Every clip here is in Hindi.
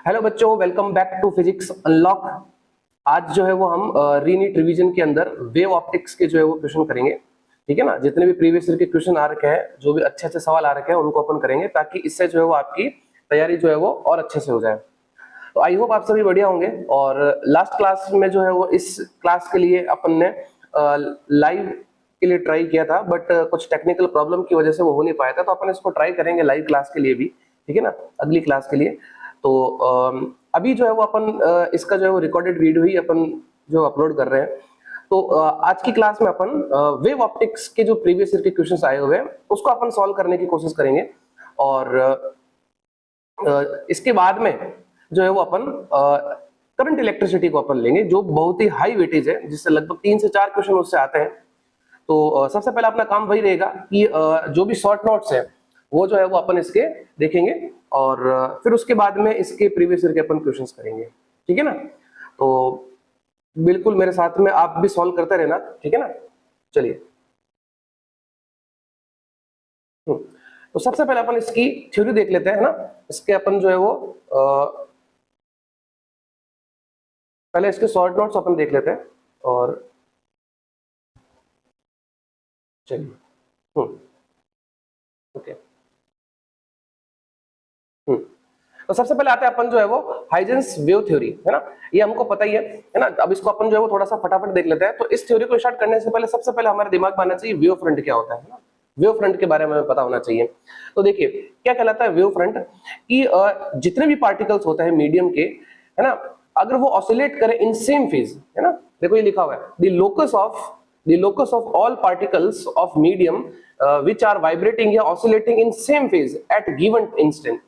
हेलो बच्चों, welcome back to physics unlock. आज जो है वो हम रीनीट रिवीजन के अंदर वेव ऑप्टिक्स के जो है वो क्वेश्चन करेंगे। ठीक है ना। जितने भी प्रीवियस ईयर के क्वेश्चन आ रखे हैं, जो भी अच्छे अच्छे सवाल आ रखे हैं, उनको अपन करेंगे ताकि इससे जो है वो आपकी तैयारी जो है वो और अच्छे से हो जाए। तो आई होप आप सभी बढ़िया होंगे। और लास्ट क्लास में जो है वो इस क्लास के लिए अपन ने लाइव के लिए ट्राई किया था, बट कुछ टेक्निकल प्रॉब्लम की वजह से वो हो नहीं पाया था। तो अपन इसको ट्राई करेंगे लाइव क्लास के लिए भी, ठीक है ना, अगली क्लास के लिए। तो अभी जो है वो अपन इसका जो है वो रिकॉर्डेड वीडियो ही अपन जो अपलोड कर रहे हैं। तो आज की क्लास में अपन वेव ऑप्टिक्स के जो प्रीवियस ईयर के क्वेश्चंस आए हुए हैं उसको अपन सॉल्व करने की कोशिश करेंगे। और इसके बाद में जो है वो अपन करंट इलेक्ट्रिसिटी को अपन लेंगे, जो बहुत ही हाई वेटेज है, जिससे लगभग 3 से 4 क्वेश्चन उससे आते हैं। तो सबसे पहले अपना काम वही रहेगा कि जो भी शॉर्ट नोट्स है वो जो है वो अपन इसके देखेंगे और फिर उसके बाद में इसके प्रीवियस ईयर के अपन क्वेश्चंस करेंगे, ठीक है ना। तो बिल्कुल मेरे साथ में आप भी सॉल्व करते रहना, ठीक है ना। चलिए, तो सबसे पहले अपन इसकी थ्योरी देख लेते हैं, है ना। इसके अपन जो है वो पहले इसके शॉर्ट नोट्स अपन देख लेते हैं और चलिए। ओके, तो सबसे पहले आते हैं अपन जो है वो हाइजेंस वेव थ्योरी, है ना। ये हमको पता ही है ना। अब इसको अपन जो है वो थोड़ा सा फटाफट देख लेते हैं। तो इस थ्योरी को स्टार्ट करने से पहले सबसे पहले हमारे दिमाग में आना चाहिए वेव फ्रंट क्या होता है ना। वेव फ्रंट के बारे में हमें पता होना चाहिए। तो देखिए क्या कहलाता है वेव फ्रंट, कि जितने भी पार्टिकल्स होते हैं मीडियम के, है ना, अगर वो ऑसिलेट करें इन सेम फेज, है ना। देखो ये लिखा हुआ है, the locus of all particles of medium which are vibrating या oscillating in same phase at given instant,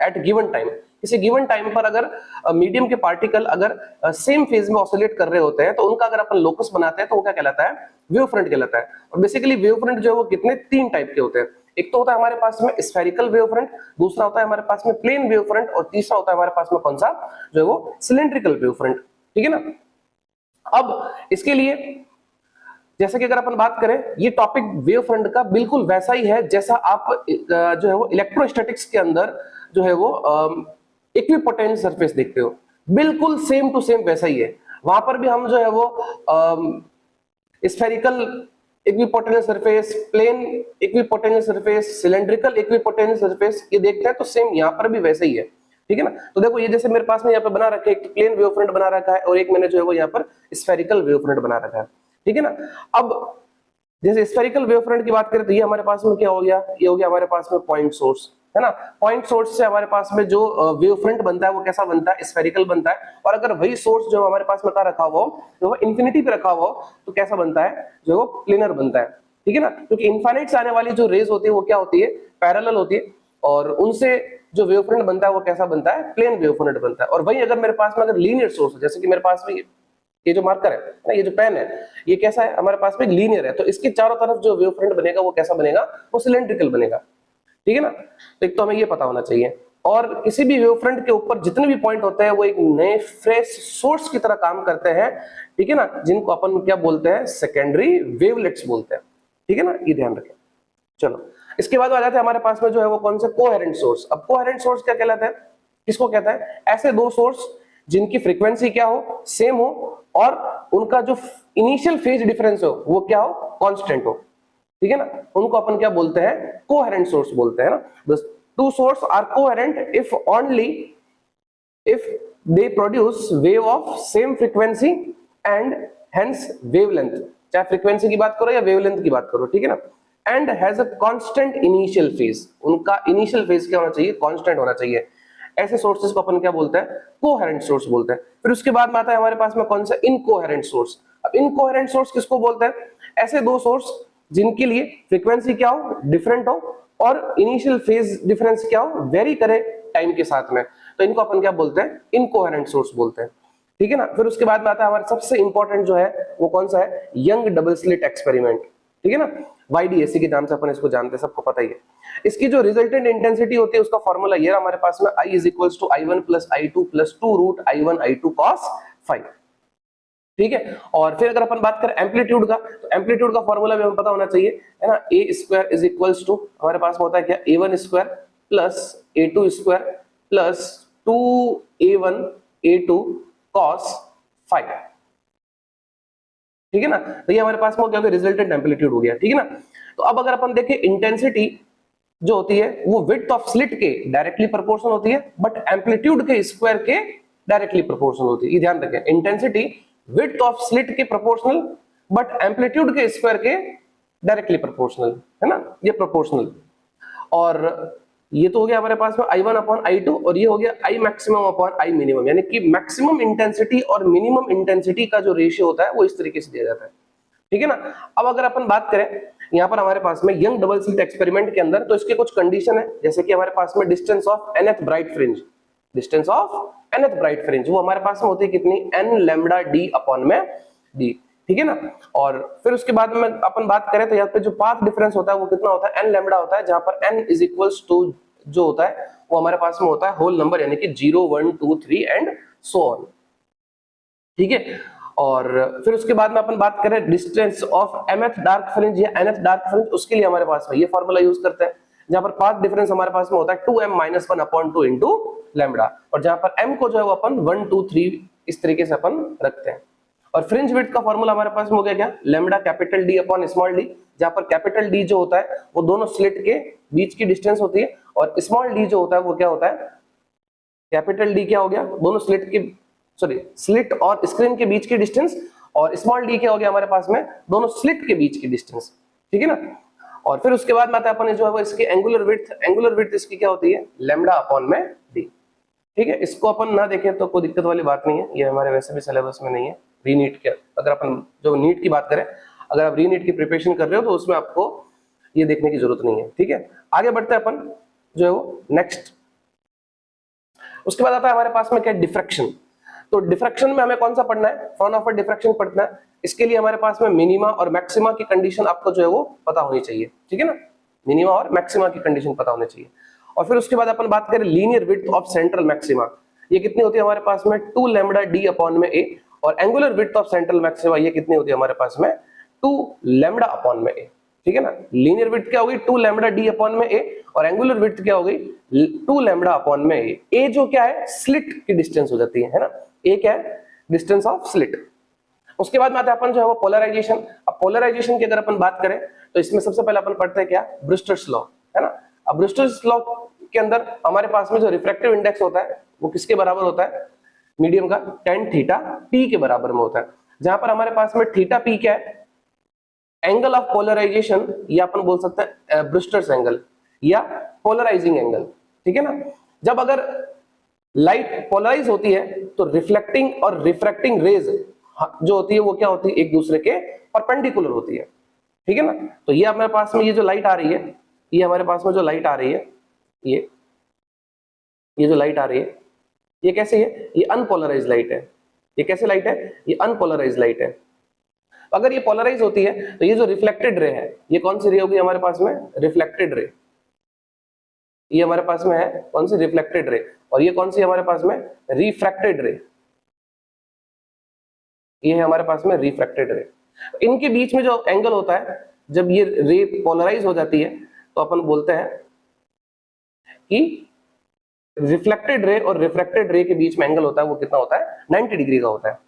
at given time। किसी गिवन टाइम पर अगर मीडियम के पार्टिकल अगर सेम फेज में ऑसिलेट कर रहे होते हैं तो उनका अगर अपन लोकस बनाते हैं तो वो क्या कहलाता है, वेव फ्रंट कहलाता है। और बेसिकली वेव फ्रंट जो है वो कितने 3 टाइप के होते हैं। एक तो होता है हमारे पास में स्फेरिकल वेव फ्रंट, दूसरा होता है हमारे पास में प्लेन वेव फ्रंट, और तीसरा होता है हमारे पास में कौन सा, जो है वो सिलेंड्रिकल वेव फ्रंट, ठीक है ना। अब इसके लिए जैसे कि अगर अपन बात करें, ये टॉपिक वेव फ्रंट का बिल्कुल वैसा ही है जैसा आप जो है वो इलेक्ट्रोस्टैटिक्स के अंदर जो है वो इक्विपोटेंट सरफेस देखते हो, बिल्कुल सेम टू सेम वैसा ही है। वहां पर भी हम जो है वो spherical equipotential surface, plane equipotential surface, cylindrical equipotential surface ये देखते हैं, तो सेम यहाँ पर भी वैसा ही है, ठीक है ना। तो देखो ये जैसे मेरे पास में यहाँ पे बना रखे, एक प्लेन वेव फ्रंट बना रखा है और एक मैंने जो है वो यहाँ पर स्फेरिकल वेव फ्रंट बना रखा है, ठीक है ना। अब जैसे स्फेरिकल वेव फ्रंट की बात करें तो ये हमारे पास में क्या हो गया, ये हो गया हमारे पास में पॉइंट सोर्स, है ना। पॉइंट सोर्स से हमारे पास में जो वेव फ्रंट बनता है वो कैसा बनता है, स्फेरिकल बनता है। और अगर वही सोर्स जो हमारे पास में रखा हुआ हो, जो इंफिनिटी पे रखा हुआ हो, तो कैसा बनता है, जो वो प्लेनर बनता है, ठीक है ना। क्योंकि इनफाइनाइट से आने वाली जो रेज होती है वो क्या होती है, पैरेलल होती है, और उनसे जो वेव फ्रंट बनता है वो कैसा बनता है, प्लेन वेव फ्रंट बनता है। और वही अगर मेरे पास में अगर लीनियर सोर्स है, जैसे कि मेरे पास में ये जो मार्कर है ना, ये जो पेन है, ये कैसा है, हमारे पास में लीनियर है, तो इसके चारों तरफ जो वेव फ्रंट बनेगा वो कैसा बनेगा, वो सिलेंड्रिकल बनेगा, ठीक है ना। तो एक तो हमें ये पता होना चाहिए। और किसी भी वेव फ्रंट के ऊपर जितने भी पॉइंट होते हैं वो एक नए फ्रेश सोर्स की तरह काम करते हैं, ठीक है ना, जिनको अपन क्या बोलते हैं, सेकेंडरी वेवलेट्स बोलते हैं, ठीक है ना, ये ध्यान रखें। चलो इसके बाद आ जाते हैं हमारे पास में जो है वो कौन सा, कोहेरेंट सोर्स। अब कोहेरेंट सोर्स क्या कहलाता है, किसको कहता है, ऐसे दो सोर्स जिनकी फ्रीक्वेंसी क्या हो, सेम हो, और उनका जो इनिशियल फेज डिफरेंस हो वो क्या हो, कांस्टेंट हो, ठीक है ना, उनको अपन क्या बोलते हैं, कोहेरेंट सोर्स बोलते हैं ना। The two source are coherent if only if they produce wave of same frequency and hence wavelength, चाहे फ्रीक्वेंसी की बात करो या वेवलेंथ की बात करो, ठीक है ना, and has a constant initial phase. उनका इनिशियल फेज क्या होना चाहिए, कांस्टेंट होना चाहिए। ऐसे सोर्सेस को अपन क्या बोलते हैं, कोहेरेंट सोर्स बोलते हैं। फिर उसके बाद में आता है हमारे पास में कौन सा, इनकोहेरेंट सोर्स। अब इनकोहेरेंट सोर्स किसको बोलते हैं, ऐसे दो सोर्स जिनके लिए फ्रीक्वेंसी क्या हो, डिफरेंट हो, और इनिशियल फेज डिफरेंस क्या हो, वेरी करे टाइम के साथ में, तो इनको अपन क्या बोलते हैं, इनकोहेरेंट सोर्स बोलते हैं, ठीक है ना। फिर उसके बाद में आता है हमारा सबसे इंपॉर्टेंट जो है वो कौन सा है, यंग डबल स्लिट एक्सपेरिमेंट, ठीक है ना, YDAC के नाम से अपन इसको जानते हैं, सबको पता ही है। इसकी जो रिजल्टेंट इंटेंसिटी होती है उसका फॉर्मूला ये हमारे पास में, I = I1 + I2 + 2√I1 I2 cos phi, ठीक है। और फिर अगर अपन बात करें एम्पलीट्यूड का, तो एम्पलीट्यूड का फॉर्मूला भी हमें पता होना चाहिए, है ना। A² = हमारे पास में होता है क्या, A1² + A2² + 2a1 a2 cos 5, ठीक है ना। तो ये हमारे पास में क्या हो गया, रिजल्टेंट एम्पलीट्यूड हो गया, ठीक है ना। तो अब अगर अपन देखें इंटेंसिटी जो होती है वो विड्थ ऑफ स्लिट के डायरेक्टली प्रोपोर्शनल होती है, बट एम्पलीट्यूड के स्क्वायर के डायरेक्टली प्रोपोर्शनल होती है। ये ध्यान रखें, इंटेंसिटी विड्थ ऑफ स्लिट के प्रोपोर्शनल, बट एम्पलीट्यूड के स्क्वायर के डायरेक्टली प्रोपोर्शनल, है ना, ये प्रोपोर्शनल। और ये तो हो गया हमारे पास में I1 अपॉन I2, और ये हो गया I maximum upon I minimum, यानी कि मैक्सिमम इंटेंसिटी और मिनिमम इंटेंसिटी का जो रेशियो होता है वो इस तरीके से दिया जाता है, ठीक है ना। अब अगर अपन बात करें यहाँ पर हमारे पास में यंग डबल स्लिट एक्सपेरिमेंट के अंदर, तो इसके कुछ कंडीशन है, जैसे कि हमारे पास में distance of nth bright fringe, distance of nth bright fringe वो हमारे पास में होती है कितनी, n लैम्डा d अपॉन में d, ठीक है ना। और फिर उसके बाद में अपन बात करें तो यहाँ पे जो पाथ डिफरेंस होता है वो कितना होता है, n लैम्डा होता है, जहां पर n इज इक्वल्स टू जो होता है वो हमारे पास में होता है होल नंबर, यानी कि 0 1 2 3 एंड सो ऑन, ठीक है। और फिर उसके बाद में अपन बात करें distance of mth dark fringe या nth डार्क फ्रिंज, उसके लिए हमारे पास में ये फार्मूला यूज करते हैं, जहां पर पाथ डिफरेंस हमारे पास में होता है 2m-1/2 इंटू लैम्डा, और जहां पर m को जो है वो अपन 1 2 3 इस तरीके से अपन रखते हैं। और फ्रिंज विड्थ का फार्मूला हमारे पास में हो गया क्या, lambda capital D upon small d, जहां पर कैपिटल D जो होता है वो दोनों स्लिट के बीच की डिस्टेंस होती है, और स्मॉल d जो होता है वो क्या होता है, कैपिटल D क्या हो गया, दोनों स्लिट के, सॉरी स्लिट और स्क्रीन के बीच की डिस्टेंस, और स्मॉल d क्या हो गया हमारे पास में, दोनों स्लिट के बीच की डिस्टेंस, ठीक है ना। और फिर उसके बाद में आता है अपन जो है वो इसकी एंगुलर विड्थ इसकी क्या होती है, लैम्डा अपॉन में d, ठीक है। इसको अपन ना देखें तो कोई दिक्कत वाली बात नहीं है, ये हमारे वैसे भी सिलेबस में नहीं है। रीनीट के अगर अपन जो नीट की बात करें, अगर आप रीनीट की प्रिपरेशन कर रहे हो तो उसमें आपको ये देखने की जरूरत नहीं है, ठीक है। आगे बढ़ते हैं अपन जो है वो नेक्स्ट। उसके बाद आता है हमारे पास में क्या, डिफ्रैक्शन। तो डिफ्रैक्शन में हमें कौन सा पढ़ना है, फ्रॉनहोफर डिफ्रैक्शन पढ़ना है। इसके लिए हमारे पास में मिनिमा और मैक्सिमा की कंडीशन आपको जो है वो पता होनी चाहिए, ठीक है ना, मिनिमा और मैक्सिमा की कंडीशन पता होनी चाहिए। और फिर उसके बाद अपन बात करें linear width of central maxima, ये कितनी होती है हमारे पास में 2 लैम्डा d अपॉन में a, और angular width of central maxima ये कितनी होती है हमारे पास में 2 लैम्डा अपॉन में a, ठीक है ना। लीनियर विड्थ क्या होगी 2 लैम्डा d अपॉन में a, और एंगुलर विड्थ क्या होगी 2 लैम्डा अपॉन में a जो क्या है स्लिट की डिस्टेंस हो जाती है ना, a क्या है डिस्टेंस ऑफ स्लिट। उसके बाद में आता है अपन जो है वो पोलराइजेशन। अब पोलराइजेशन की अगर अपन बात करें तो इसमें सबसे पहले अपन पढ़ते हैं क्या, ब्रूस्टर्स लॉ, है ना। अब ब्रूस्टर्स लॉ के अंदर हमारे पास में जो रिफ्रैक्टिव इंडेक्स होता है वो किसके बराबर होता है, मीडियम का tan थीटा p के बराबर में होता है, जहां पर हमारे पास में थीटा p क्या है, एंगल ऑफ पोलराइजेशन, या अपन बोल सकते हैं ब्रूस्टर्स एंगल या पोलराइजिंग एंगल, ठीक है ना। जब अगर लाइट पोलराइज होती है तो रिफ्लेक्टिंग और रिफ्रैक्टिंग रेज जो होती है वो क्या होती है, एक दूसरे के परपेंडिकुलर होती है, ठीक है ना। तो ये हमारे पास में ये जो लाइट आ रही है, ये हमारे पास में जो लाइट आ रही है, ये जो लाइट आ रही है ये कैसे है, ये अनपोलराइज लाइट है। ये कैसे लाइट है, ये अनपोलराइज लाइट है। अगर ये पोलराइज होती है तो ये जो रिफ्लेक्टेड रे है ये कौन सी रे होगी हमारे पास में, रिफ्लेक्टेड रे, ये हमारे पास में है कौन सी, रिफ्लेक्टेड रे, और ये कौन सी हमारे पास में, रिफ्रैक्टेड रे, ये है हमारे पास में रिफ्रैक्टेड रे। इनके बीच में जो एंगल होता है जब ये रे पोलराइज हो जाती है तो अपन बोलते हैं कि रिफ्लेक्टेड रे और रिफ्रैक्टेड रे के बीच में एंगल होता है वो कितना होता है, 90 डिग्री का होता है।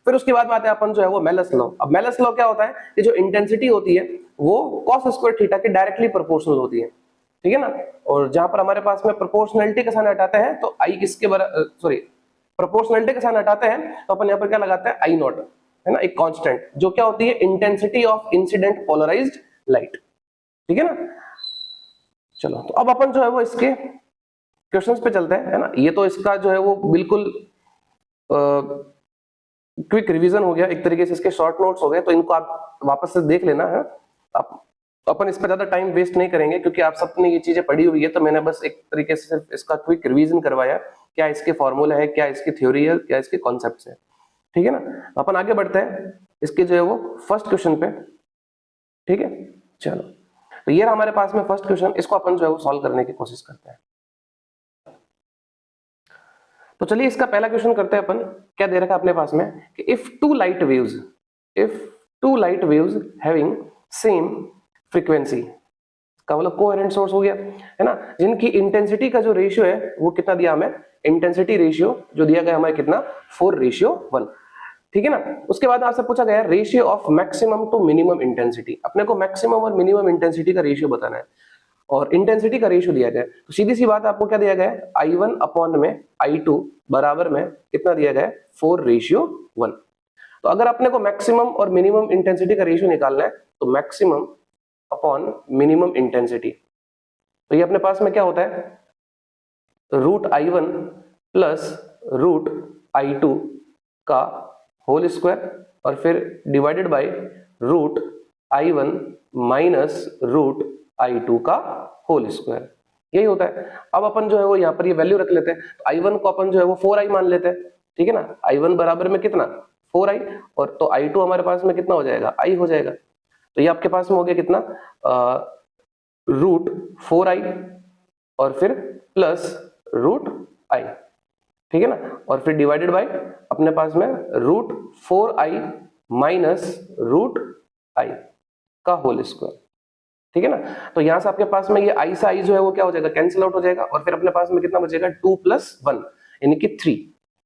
फिर उसके बाद में आते हैं अपन जो है वो मेलस लॉ। अब मेलस लॉ क्या होता है कि जो इंटेंसिटी होती है वो cos स्क्वायर थीटा के डायरेक्टली प्रोपोर्शनल होती है, ठीक है ना। और जहां पर हमारे पास में प्रोपोर्शनलिटी का साइन हटाते हैं तो आई किसके बराबर, सॉरी प्रोपोर्शनलिटी का साइन हटाते हैं तो अपन यहाँ पर क्या लगाते हैं, आई नॉट, है ना, एक कांस्टेंट जो क्या होती है intensity of incident polarised light, ठीक है ना। चलो तो अब अपन जो है वो इसके क्वेश्चंस पे चलते हैं, है ना। ये तो इसका जो है वो बिल्कुल क्विक रिवीजन हो गया एक तरीके से, इसके शॉर्ट नोट्स हो गए, तो इनको आप वापस से देख लेना है। आप अपन इस पर ज्यादा टाइम वेस्ट नहीं करेंगे क्योंकि आप सबने ये चीजें पढ़ी हुई है, तो मैंने बस एक तरीके से सिर्फ इसका क्विक रिवीजन करवाया, क्या इसके फॉर्मूला है, क्या इसकी थ्योरी है, क्या इसके कॉन्सेप्ट्स है, ठीक है ना। अपन आगे बढ़ते हैं इसके जो है वो फर्स्ट क्वेश्चन पे, ठीक है। चलो तो ये हमारे पास में फर्स्ट क्वेश्चन, इसको अपन जो है वो सॉल्व करने की कोशिश करते हैं। तो चलिए इसका पहला क्वेश्चन करते हैं अपन। क्या दे रखा है अपने पास में कि if two light waves having same frequency, का मतलब कोहेरेंट सोर्स हो गया, है ना, जिनकी इंटेंसिटी का जो रेशियो है वो कितना दिया हमें इंटेंसिटी रेशियो जो दिया गया हमारे कितना 4:1, ठीक है ना। उसके बाद आपसे पूछा गया ratio of maximum to minimum intensity, अपने को मैक्सिमम और मिनिमम इंटेंसिटी का रेशियो बताना है और इंटेंसिटी का रेशियो दिया गया है। तो सीधी सी बात आपको क्या दिया गया है, I1 अपॉन में I2 बराबर में कितना दिया गया है 4:1। तो अगर अपने को मैक्सिमम और मिनिमम इंटेंसिटी का रेशियो निकालना है तो मैक्सिमम अपॉन मिनिमम इंटेंसिटी, तो ये अपने पास में क्या होता है √I1 प्लस √I2 का होल स्क्वायर और फिर divided by √I1 minus √I2 का होल स्क्वायर, यही होता है। अब अपन जो है वो यहाँ पर ये वैल्यू रख लेते हैं, तो I1 को अपन जो है वो 4i मान लेते हैं, ठीक है ना। I1 बराबर में कितना 4i और तो I2 हमारे पास में कितना हो जाएगा i हो जाएगा। तो ये आपके पास में हो गया कितना √4i और फिर प्लस √i, ठीक है ना, और फिर डिवाइडेड बाय अपने पास में √4i माइनस √i का होल स्क्वायर, ठीक है ना। तो यहां से आपके पास में ये i से i जो है वो क्या हो जाएगा कैंसिल आउट हो जाएगा और फिर अपने पास में कितना बचेगा 2 + 1 यानी कि 3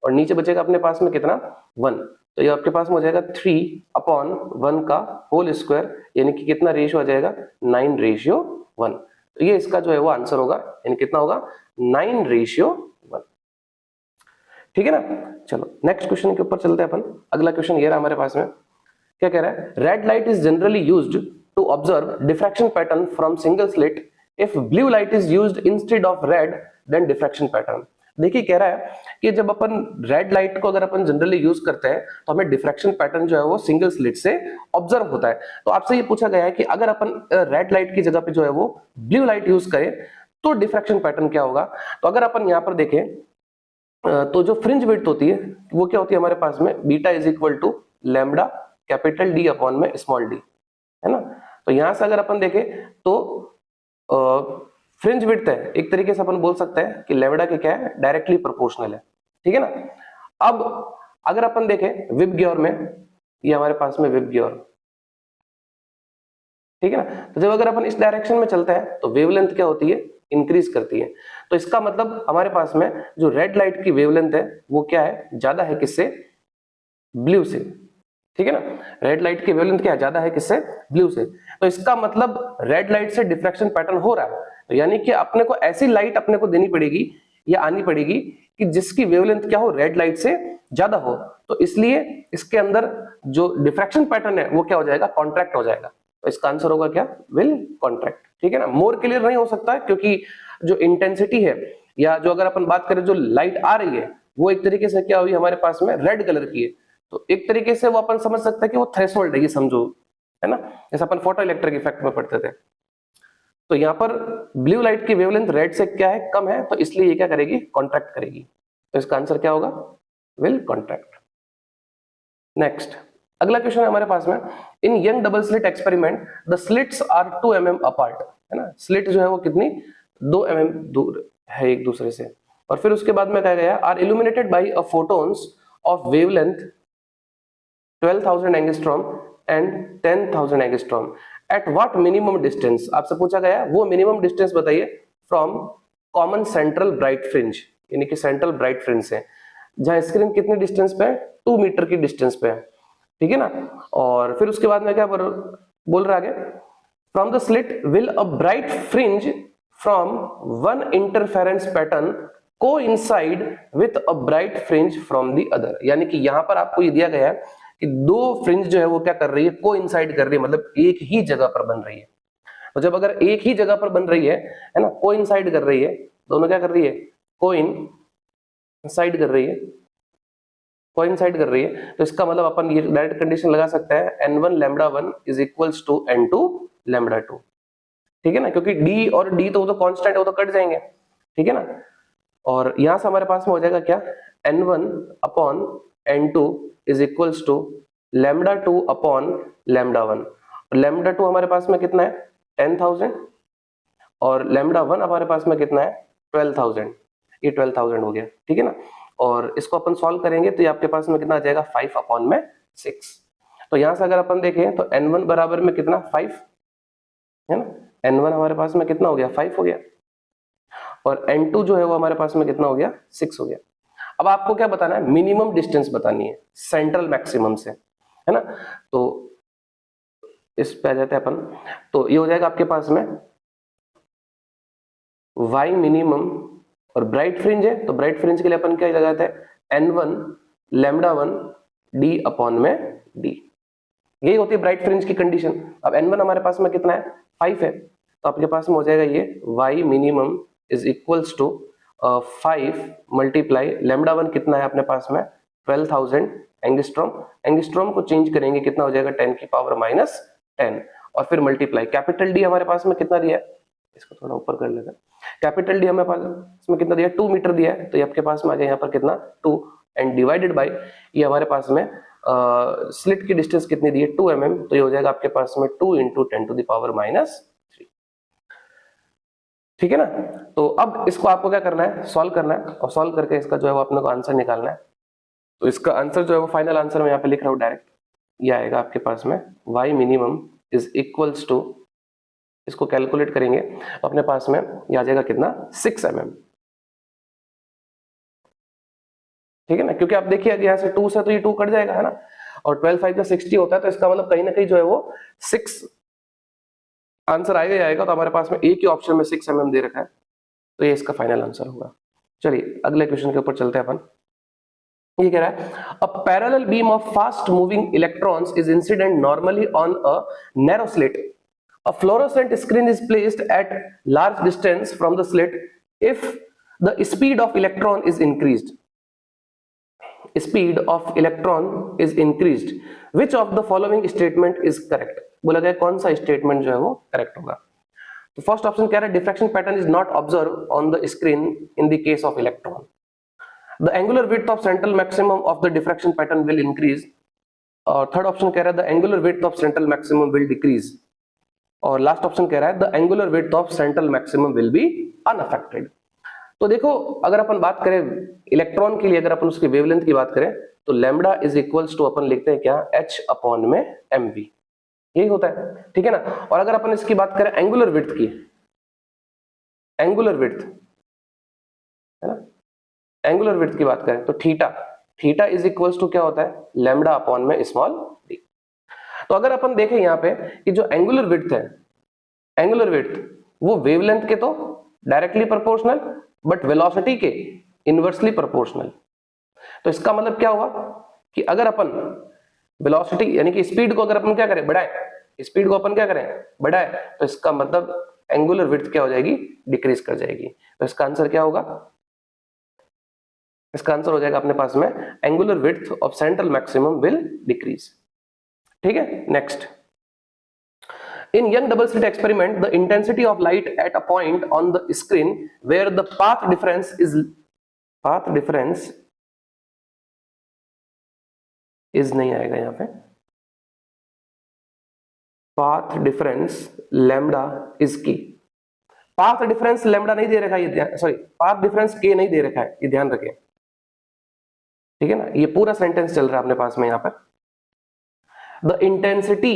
और नीचे बचेगा अपने पास में कितना 1, तो ये आपके पास में हो जाएगा 3/1 का होल स्क्वायर यानी कि कितना रेशियो आ जाएगा 9:1। तो ये इसका जो है वो आंसर होगा, यानी कितना होगा 9:1, ठीक है ना। चलो नेक्स्ट क्वेश्चन के ऊपर चलते हैं अपन। अगला क्वेश्चन ये रहा हमारे पास में, क्या कह रहा है, red light is generally used to observe diffraction pattern from single slit if blue light is used instead of red then diffraction pattern. देखिए कह रहा है कि जब अपन रेड लाइट को अगर अपन जनरली यूज करते हैं तो हमें डिफ्रैक्शन पैटर्न जो है वो सिंगल स्लिट से ऑब्जर्व होता है। तो आपसे ये पूछा गया है कि अगर अपन रेड लाइट की जगह पे जो है वो ब्लू लाइट यूज करें तो डिफ्रैक्शन पैटर्न क्या होगा। तो अगर अपन यहाँ पर देखें तो जो फ्रिंज विड्थ होती है वो क्या होती है हमारे पास में beta is equal to lambda capital D upon में स्मॉल डी, है ना। तो यहां से अगर अपन देखें तो फ्रिंज विड्थ है एक तरीके से अपन बोल सकते हैं कि लैम्बडा के क्या है डायरेक्टली प्रोपोर्शनल है, ठीक है ना। अब अगर अपन देखें विब ग्योर में, ये हमारे पास में विब ग्योर, ठीक है ना। तो जब अगर अपन इस डायरेक्शन में चलते हैं तो वेवलेंथ क्या होती है इंक्रीज करती है। तो इसका मतलब हमारे पास में जो रेड लाइट की वेवलेंथ है वो क्या है ज्यादा है किससे ब्लू से, ठीक है ना। रेड लाइट की वेवलेंथ क्या ज्यादा है किससे ब्लू से, तो इसका मतलब रेड लाइट से डिफ्रैक्शन पैटर्न हो रहा है। तो यानी कि अपने को ऐसी लाइट अपने को देनी पड़ेगी या आनी पड़ेगी कि जिसकी वेवलेंथ क्या हो रेड लाइट से ज्यादा हो, तो इसलिए इसके अंदर जो डिफ्रैक्शन पैटर्न है वो क्या हो जाएगा कॉन्ट्रैक्ट हो जाएगा। तो इसका आंसर होगा क्या विल कॉन्ट्रैक्ट, ठीक है ना। मोर क्लियर नहीं हो सकता है क्योंकि जो इंटेंसिटी है या जो अगर अपन बात करें जो लाइट आ रही है वो एक तरीके से क्या हुई हमारे पास में रेड कलर की है, तो एक तरीके से वो अपन समझ सकते हैं कि वो थ्रेशोल्ड है, ये समझो, है ना, जैसे अपन फोटो इलेक्ट्रिक इफेक्ट में पढ़ते थे। तो यहाँ पर ब्लू लाइट की वेवलेंथ रेड से क्या है कम है, तो इसलिए ये क्या करेगी कॉन्ट्रैक्ट करेगी। तो इसका आंसर क्या होगा विल कॉन्ट्रैक्ट। नेक्स्ट अगला क्वेश्चन है हमारे पास में, in Young double slit experiment the slits are 2 mm apart, है ना। स्लिट जो है वो कितनी 2 mm दूर है एक दूसरे से, और फिर उसके बाद में कहा गया are illuminated by a photons of wavelength 12,000 angstrom and 10,000 angstrom at what minimum distance. आपसे पूछा गया वो मिनिमम डिस्टेंस बताइए from common central bright fringe, यानी कि सेंट्रल ब्राइट फ्रिंज से जहां स्क्रीन कितनी डिस्टेंस पे है 2 मीटर की डिस्टेंस पे है, ठीक है ना। और फिर उसके बाद में क्या बोल रहा है from the slit will a bright fringe from one interference pattern coincide with a bright fringe from the other. यानी कि यहां पर आपको ये दिया गया है कि दो फ्रिंज जो है वो क्या कर रही है कोइंसाइड कर रही है, मतलब एक ही जगह पर बन रही है। तो जब अगर एक ही जगह पर बन रही है ना, कोइंसाइड कर रही है, दोनों क्या कर रही है कोइंसाइड कर रही है, कोइंसाइड कर रही है, तो इसका मतलब अपन ये डायरेक्ट कंडीशन लगा सकते हैं n1 λ1 is equals to n2 λ2, ठीक है ना, क्योंकि d और d तो कांस्टेंट है वो तो कट जाएंगे, ठीक है ना। और यहां से हमारे पास में हो जाएगा क्या n1 upon n2 is equals to λ2 upon λ1, और λ2 हमारे पास में कितना है 10,000 और λ1 हमारे पास में कितना है 12,000, ये 12,000 हो गया, ठीक है ना। और इसको अपन सॉल्व करेंगे तो ये आपके पास में कितना आ जाएगा 5 अपॉन में 6। तो यहां से अगर अपन देखें तो n1 बराबर में कितना 5 है ना, n1 हमारे पास में कितना हो गया 5 हो गया। और n2 जो है वो हमारे पास में कितना हो गया, 6 हो गया। अब आपको क्या बताना है, मिनिमम डिस्टेंस बतानी है सेंट्रल मैक्सिमम से, है ना। तो इस पे आ जाते हैं अपन, तो ये हो जाएगा आपके पास में y मिनिमम, और ब्राइट फ्रिंज है तो ब्राइट फ्रिंज के लिए अपन क्या लगाते हैं, n1 लैम्डा 1 d अपॉन में d, यही होती है ब्राइट फ्रिंज की कंडीशन। अब n1 हमारे पास में कितना है, 5 है, तो आपके पास में हो जाएगा ये y minimum is equals to 5 multiply lambda 1 कितना है अपने पास में 12,000 एंगस्ट्रॉम, एंगस्ट्रॉम को चेंज करेंगे कितना हो जाएगा 10 की पावर माइनस 10, और फिर मल्टीप्लाई कैपिटल डी हमारे पास में कितना दिया है, इसको थोड़ा ऊपर कर लेते हैं, कैपिटल डी हमें पास इसमें कितना दिया, 2 मीटर दिया है, तो ये आपके पास में आ गया यहाँ पर कितना 2, एंड डिवाइडेड बाय ये हमारे पास में स्लिट की डिस्टेंस कितनी दी है 2 mm, तो ये हो जाएगा आपके पास में 2 into 10 to the power minus 3, ठीक है ना। तो अब इसको आपको क्या करना है, सॉल्व करना है, और सॉल्व करके इसका जो है वो अपने को आंसर निकालना है। तो इसका आंसर जो है वो फाइनल आंसर मैं यहाँ पे लिख रहा हूँ डायरेक्ट, ये आएगा आपके पास में y minimum is equals to, इसको कैलकुलेट करेंगे अपने पास में ये आ जाएगा कितना 6 mm, ठीक है ना, क्योंकि आप देखिए यहाँ से 2 से तो ये 2 कट जाएगा, है ना, और 12 5 का 60 होता है, तो इसका मतलब कहीं ना कहीं जो है वो 6 आंसर आएगा ही आएगा। तो हमारे पास में एक ही ऑप्शन में 6 mm दे रखा है, तो ये इसका फाइनल आंसर होगा। चलिए अगले क्वेश्चन के ऊपर चलते हैं अपन। ये कह रहा है अ parallel beam of fast moving electrons is incident normally on a narrow slit, a fluorescent screen is placed at large distance from the slit if the speed of electron is increased, speed of electron is increased, which of the following statement is correct, बोला गया कौन सा स्टेटमेंट जो है वो करेक्ट होगा। तो फर्स्ट ऑप्शन कह रहा है diffraction pattern is not observe on the screen in the case of electron, the angular width of central maximum of the diffraction pattern will increase, और थर्ड ऑप्शन कह रहा है the angular width of central maximum will decrease, और लास्ट ऑप्शन कह रहा है the angular width of central maximum will be unaffected. तो देखो अगर अपन बात करें इलेक्ट्रॉन के लिए, अगर अपन उसकी वेवलेंथ की बात करें तो लैम्डा इज इक्वल्स टू अपन लिखते हैं क्या, h अपॉन में mv, यही होता है, ठीक है ना। और अगर अपन इसकी बात करें एंगुलर विड्थ की, एंगुलर विड्थ है ना, एंगुलर विड्थ की बात करें तो theta, theta is equals to क्या होता है, लैम्डा अपॉन में स्मॉल d। तो अगर अपन देखें यहाँ पे कि जो एंगुलर विड्थ है, एंगुलर विड्थ वो वेवलेंथ के तो डायरेक्टली प्रोपोर्शनल, बट वेलोसिटी के इनवर्सली प्रोपोर्शनल। तो इसका मतलब क्या हुआ कि अगर अपन वेलोसिटी यानी कि स्पीड को अगर अपन क्या करें, बढ़ाएं, स्पीड को अपन क्या करें, बढ़ाएं, तो इसका मतलब एंगुलर विड्थ क्या हो जाएगी, डिक्रीज कर जाएगी। तो इसका आंसर क्या होगा, इसका आंसर हो जाएगा अपने पास में angular width of central maximum will decrease, ठीक है। Next, in young double slit experiment the intensity of light at a point on the screen where the path difference is नहीं आएगा यहाँ पे, path difference lambda is key, path difference lambda नहीं दे रखा है, ये सॉरी path difference k नहीं दे रखा है, ये ध्यान रखें, ठीक है ना। ये पूरा सेंटेंस चल रहा है अपने पास में यहाँ पर, the intensity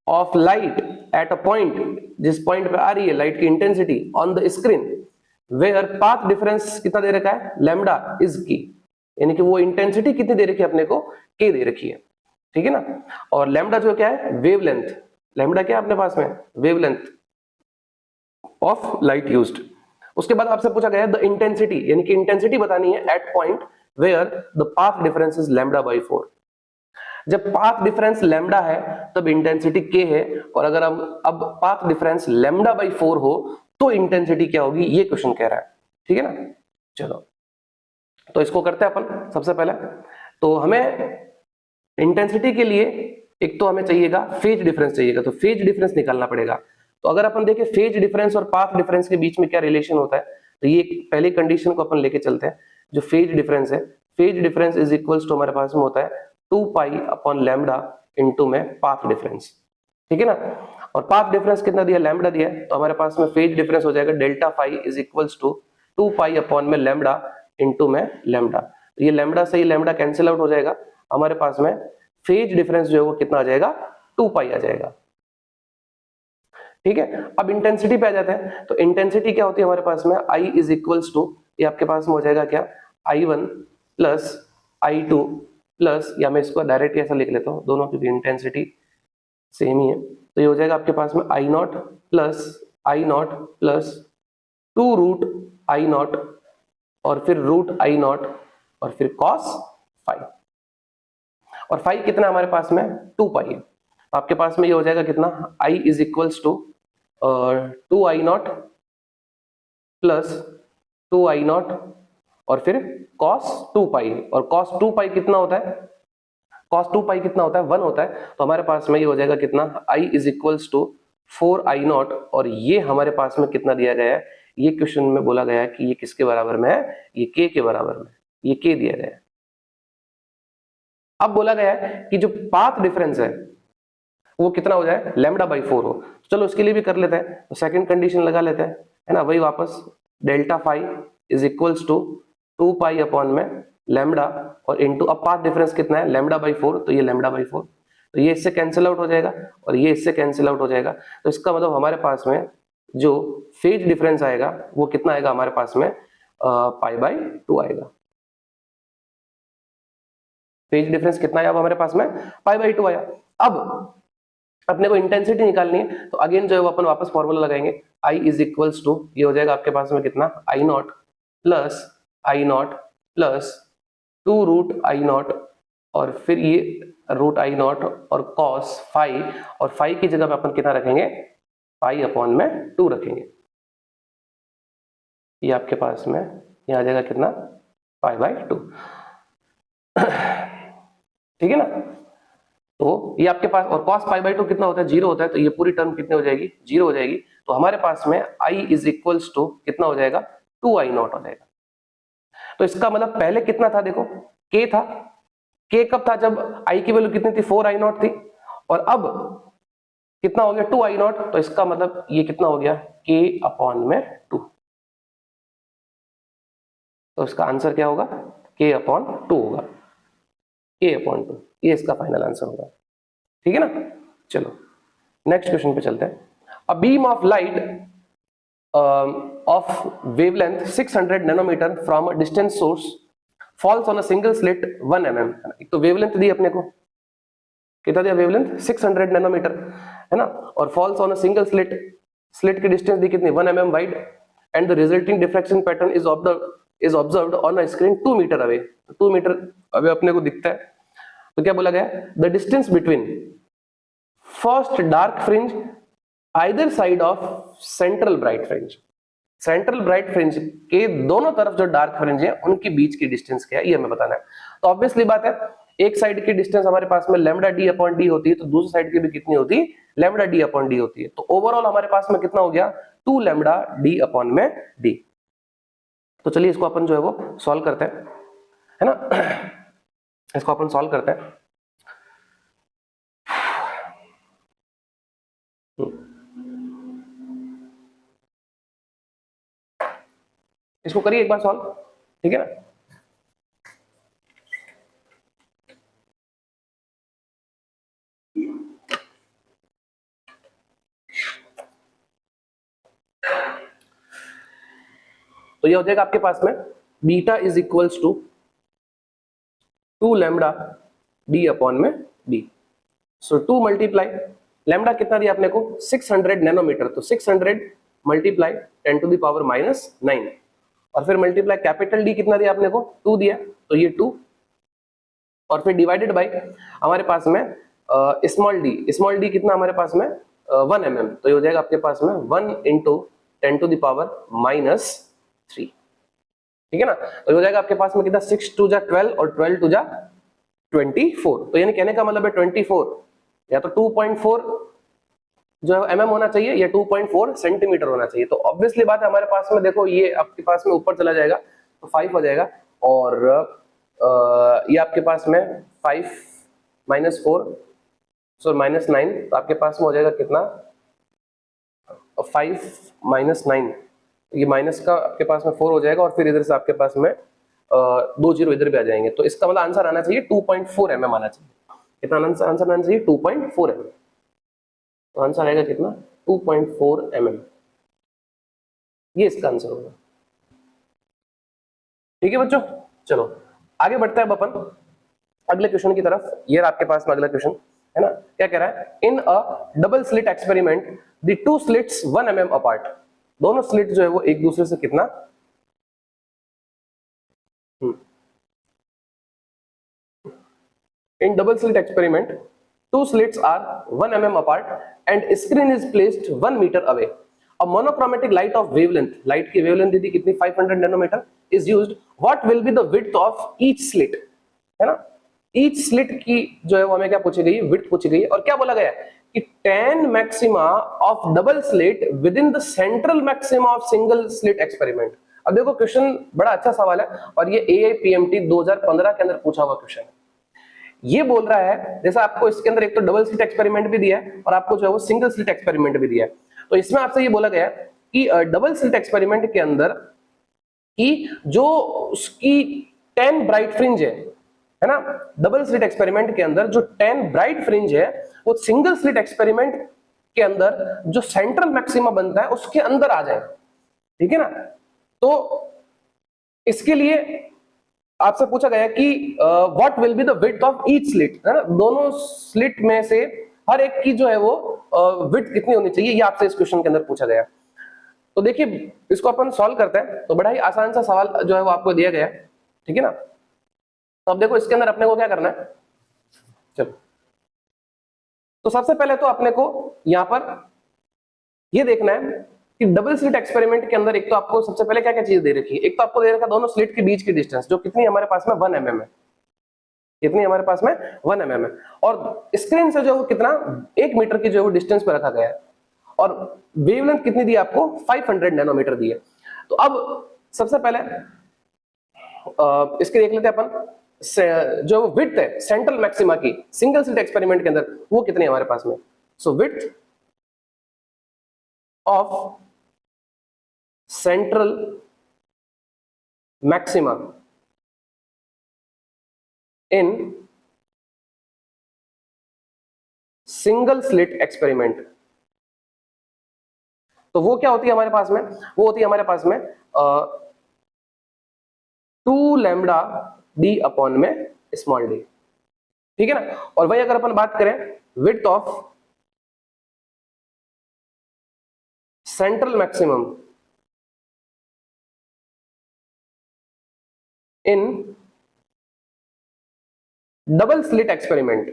of light at a point, जिस पॉइंट पे आ रही है लाइट की intensity on the screen, where path difference कितना दे रखा है, लैम्डा इज की, यानी कि वो इंटेंसिटी कितनी दे रखी है अपने को, के दे रखी है, ठीक है ना। और लैम्डा जो क्या है, वेवलेंथ, लैम्डा क्या है अपने पास में, वेवलेंथ ऑफ लाइट यूज्ड। उसके बाद आपसे पूछा गया द इंटेंसिटी, यानी कि इंटेंसिटी बतानी है at point where the path difference is lambda by 4। जब पाथ डिफरेंस लैम्डा है तब इंटेंसिटी k है, और अगर हम अब पाथ डिफरेंस लैम्डा बाई 4 हो तो इंटेंसिटी क्या होगी, ये क्वेश्चन कह रहा है, ठीक है ना। चलो तो इसको करते हैं अपन। सबसे पहले तो हमें इंटेंसिटी के लिए एक तो हमें चाहिएगा फेज डिफरेंस चाहिएगा, तो फेज डिफरेंस निकालना पड़ेगा। तो अगर अपन देखें फेज डिफरेंस और पाथ डिफरेंस के बीच में क्या रिलेशन होता है, तो ये पहली कंडीशन को अपन लेके चलते हैं। जो फेज डिफरेंस है, phase difference is equals to हमारे पास में होता है 2 पाई अपॉन लैम्डा इनटू में पाथ डिफरेंस, ठीक है ना। और पाथ डिफरेंस कितना दिया, लैम्डा दिया, तो हमारे पास में फेज डिफरेंस हो जाएगा delta phi is equals to 2 pi upon में लैम्डा इनटू में लैम्डा। तो ये लैम्डा से ये लैम्डा कैंसिल आउट हो जाएगा, हमारे पास में फेज डिफरेंस जो है वो कितना आ जाएगा, 2 पाई आ जाएगा, ठीक है। अब इंटेंसिटी पे आ जाते हैं, तो इंटेंसिटी क्या होती है हमारे पास में, I इज इक्वल्स टू, ये आपके पास में हो जाएगा क्या, I1 प्लस I2 प्लस, या मैं इसको डायरेक्ट ऐसा लिख लेता हूँ, दोनों की इंटेंसिटी सेम ही है, तो ये हो जाएगा आपके पास में I0 प्लस 2 रूट I0 और फिर रूट I0 और फिर cos फाई, और फाई कितना हमारे पास में 2 पाई है, आपके पास में ये हो जाएगा कितना, I is equals to 2I0 plus 2I0 और फिर cos 2 पाई, और cos 2 पाई कितना होता है, cos 2 पाई कितना होता है, 1 होता है, तो हमारे पास में ये हो जाएगा कितना, I is equals to 4I0, और ये हमारे पास में कितना दिया गया है, ये क्वेश्चन में बोला गया है कि ये किसके बराबर में है, ये k के बराबर में, ये k दिया गया है। अब बोला गया है कि जो पाथ डिफरेंस है वो कितना हो जाए, लैम्डा बाई 4 हो, चलो उसके लिए भी कर लेते हैं, तो सेकंड कंडीशन लगा लेते हैं, है ना, वही वापस delta phi is equals to 2 pi upon में लैम्डा और इनटू, अब पाथ डिफरेंस कितना है, लैम्डा बाई 4, तो ये लैम्डा बाई 4, तो ये इससे कैंसिल आउट हो जाएगा और ये इससे कैंसिल आउट हो जाएगा, तो इसका मतलब हमारे पास में जो फेज डिफरेंस आएगा वो कितना आएगा हमारे पास में, पाई बाई 2 आएगा। फेज डिफरेंस कितना आया हमारे पास में, पाई बाई 2 आया। अब अपने को इंटेंसिटी निकालनी है, तो अगेन जो है वो अपन वापस फॉर्मूला लगाएंगे, I इज इक्वल्स टू, ये हो जाएगा आपके पास में कितना, I0 प्लस 2 रूट I0 और फिर ये रूट I0 और cos फाई, और फाई की जगह पे अपन कितना रखेंगे, पाई अपॉन में 2 रखेंगे, ये आपके पास में ये आ जाएगा कितना, पाई बाई 2, ठीक है ना, तो ये आपके पास, और cos पाई बाई 2 कितना होता है, 0 होता है, तो ये पूरी टर्म कितनी हो जाएगी, 0 हो जाएगी, तो हमारे पास में I इज इक्वल्स टू कितना हो जाएगा, 2I0 हो जाएगा। तो इसका मतलब पहले कितना था, देखो k था, k कब था, जब I की वैल्यू कितनी थी, 4I0 थी, और अब कितना हो गया, 2I0, तो इसका मतलब ये कितना हो गया, k अपॉन में 2, तो इसका आंसर क्या होगा, k अपॉन 2 होगा, k अपॉन 2, ये इसका फाइनल आंसर होगा, ठीक है ना। चलो नेक्स्ट क्वेश्चन पे चलते हैं। A beam of light of wavelength 600 nanometre from a distance source falls on a single slit 1 mm, तो वेवलेंथ दी अपने को, कितना दिया वेवलेंथ, 600 नैनोमीटर, है ना, और falls on a single slit, slit की डिस्टेंस दी कितनी, 1 mm wide, and the resulting diffraction pattern is observed on a screen 2 metre away, 2 metre away अपने को दिखता है, तो क्या बोला गया, the distance between first dark fringe either side of central bright fringe, central bright fringe के दोनों तरफ जो डार्क फ्रिंज है उनके बीच की डिस्टेंस क्या है, ये हमें बताना है। तो ऑब्वियसली बात है, एक साइड की डिस्टेंस हमारे पास में लैम्डा डी अपॉन डी होती है, तो दूसरी साइड की भी कितनी होती है, लैम्डा डी अपॉन डी होती है, तो ओवरऑल हमारे पास में कितना हो गया, 2 लैम्डा डी अपॉन में डी। तो चलिए इसको अपन जो है वो सॉल्व करते हैं, है ना, इसको अपन सॉल्व करते हैं। इसको करिए एक बार सॉल्व, ठीक है ना। तो ये हो जाएगा आपके पास में beta is equals to 2 lambda D upon में डी, सो 2 मल्टीप्लाई लैम्डा कितना दिया आपने को, 600 नैनोमीटर, तो 600 मल्टीप्लाई 10 टू द पावर -9, और फिर मल्टीप्लाई कैपिटल डी कितना दिया आपने को, 2 दिया, तो ये 2, और फिर डिवाइडेड बाय हमारे पास में स्मॉल डी कितना हमारे पास में 1 mm, तो ये हो जाएगा आपके पास में 1 इंटू 10 टू द पावर -3, ठीक है ना, तो ये हो जाएगा आपके पास में कितना, 6 टू जा 12 और 12 टू जा 24, तो यानी कहने का मतलब है 24 या तो 2.4 जो है mm होना चाहिए या 2.4 सेंटीमीटर होना चाहिए। तो ऑब्वियसली बात है हमारे पास में, देखो ये आपके पास में ऊपर चला जाएगा तो 5 हो जाएगा, और ये आपके पास में 5 -4 सो -9, तो आपके पास में हो जाएगा कितना, 5 -9, ये माइनस का आपके पास में 4 हो जाएगा, और फिर इधर से आपके पास में 2 जीरो इधर भी आ जाएंगे, तो इसका मतलब आंसर आना चाहिए 2.4 mm आना चाहिए। कितना आंसर आना चाहिए, 2.4 mm, तो आंसर आएगा कितना 2.4 mm, ये इसका आंसर होगा। ठीक है बच्चों, चलो आगे बढ़ते हैं अब अपन अगले क्वेश्चन की तरफ। ये आपके पास में अगला क्वेश्चन है ना, क्या कह रहा है, in a double slit experiment the two slits 1 mm apart, दोनों स्लिट जो है वो एक दूसरे से कितना, in double slit experiment two slits are 1 mm apart and screen is placed 1 meter away. A monochromatic light of wavelength, light की wavelength दी थी कितनी, 500 nanometer is used. What will be the width of each slit, है ना, each slit की जो है वो हमें क्या पूछी गई, width पूछी गई, और क्या बोला गया कि tan maxima of double slit within the central maxima of single slit experiment. अब देखो क्वेश्चन बड़ा अच्छा सवाल है और ये AIPMT 2015 के अंदर पूछा हुआ क्वेश्चन है। ये बोल रहा है, जैसा आपको इसके अंदर एक तो डबल स्लिट एक्सपेरिमेंट भी दिया है और आपको जो है वो सिंगल स्लिट एक्सपेरिमेंट भी दिया है। तो इसमें आपसे ये बोला गया कि डबल स्लिट एक्सपेरिमेंट के अंदर कि जो उसकी 10 ब्राइट फ्रिंज है ना, डबल स्लिट एक्सपेरिमेंट के अंदर जो 10 ब्राइट फ्रिंज है वो सिंगल स्लिट एक्सपेरिमेंट के अंदर जो सेंट्रल मैक्सिमा बनता है उसके अंदर आ जाए। ठीक है ना, तो इसके लिए आपसे पूछा गया कि what will be the width of each slit, है ना, दोनों स्लिट में से हर एक की जो है वो विड्थ कितनी होनी चाहिए, ये आपसे इस क्वेश्चन के अंदर पूछा गया। तो देखिए इसको अपन सॉल्व करते हैं, तो बड़ा ही आसान सा सवाल जो है वो आपको दिया गया है। ठीक है ना, तो अब देखो इसके अंदर अपने को क्या करना है, चलो तो सबसे पहले तो अपने को यहां पर ये देखना है कि डबल स्लिट एक्सपेरिमेंट के अंदर एक तो आपको सबसे पहले क्या क्या चीज दे रखी है, एक तो आपको दे रखा दोनों स्लिट के बीच की डिस्टेंस जो कितनी हमारे पास में 1 mm है, कितनी हमारे पास में 1 mm है, और स्क्रीन से जो वो कितना 1 मीटर की जो है वो डिस्टेंस पे रखा गया है, और वेवलेंथ कितनी दी आपको 500 नैनोमीटर दी है। तो अब सबसे पहले इसके देख लेते हैं अपन जो विड्थ है सेंट्रल मैक्सिमा की सिंगल स्लिट एक्सपेरिमेंट के अंदर वो कितनी है हमारे पास में। So width of central maxima in single slit experiment, तो वो क्या होती है हमारे पास में, वो होती है हमारे पास में 2 लैम्बडा डी अपॉन में स्मॉल डी। ठीक है ना, और वही अगर अपन बात करें width of central maximum in double slit experiment,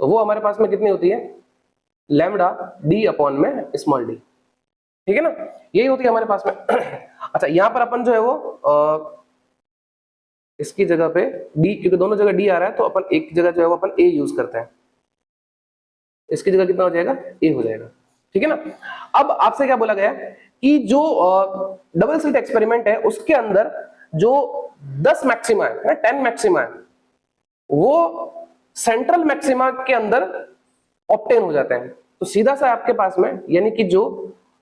तो वो हमारे पास में कितनी होती है, लैम्बडा डी अपॉन में स्मॉल डी। ठीक है ना, यही होती है हमारे पास में। अच्छा यहां पर अपन जो है वो इसकी जगह पे डी, क्योंकि दोनों जगह डी आ रहा है तो अपन एक जगह जो है वो अपन ए यूज करते हैं, इसकी जगह कितना हो जाएगा, ए हो जाएगा। ठीक है ना, अब आपसे क्या बोला गया कि जो डबल स्लिट एक्सपेरिमेंट है उसके अंदर जो 10 मैक्सिमा है ना, 10 मैक्सिमा है, वो सेंट्रल मैक्सिमा के अंदर ऑब्टेन हो जाते हैं। तो सीधा सा आपके पास में यानी कि जो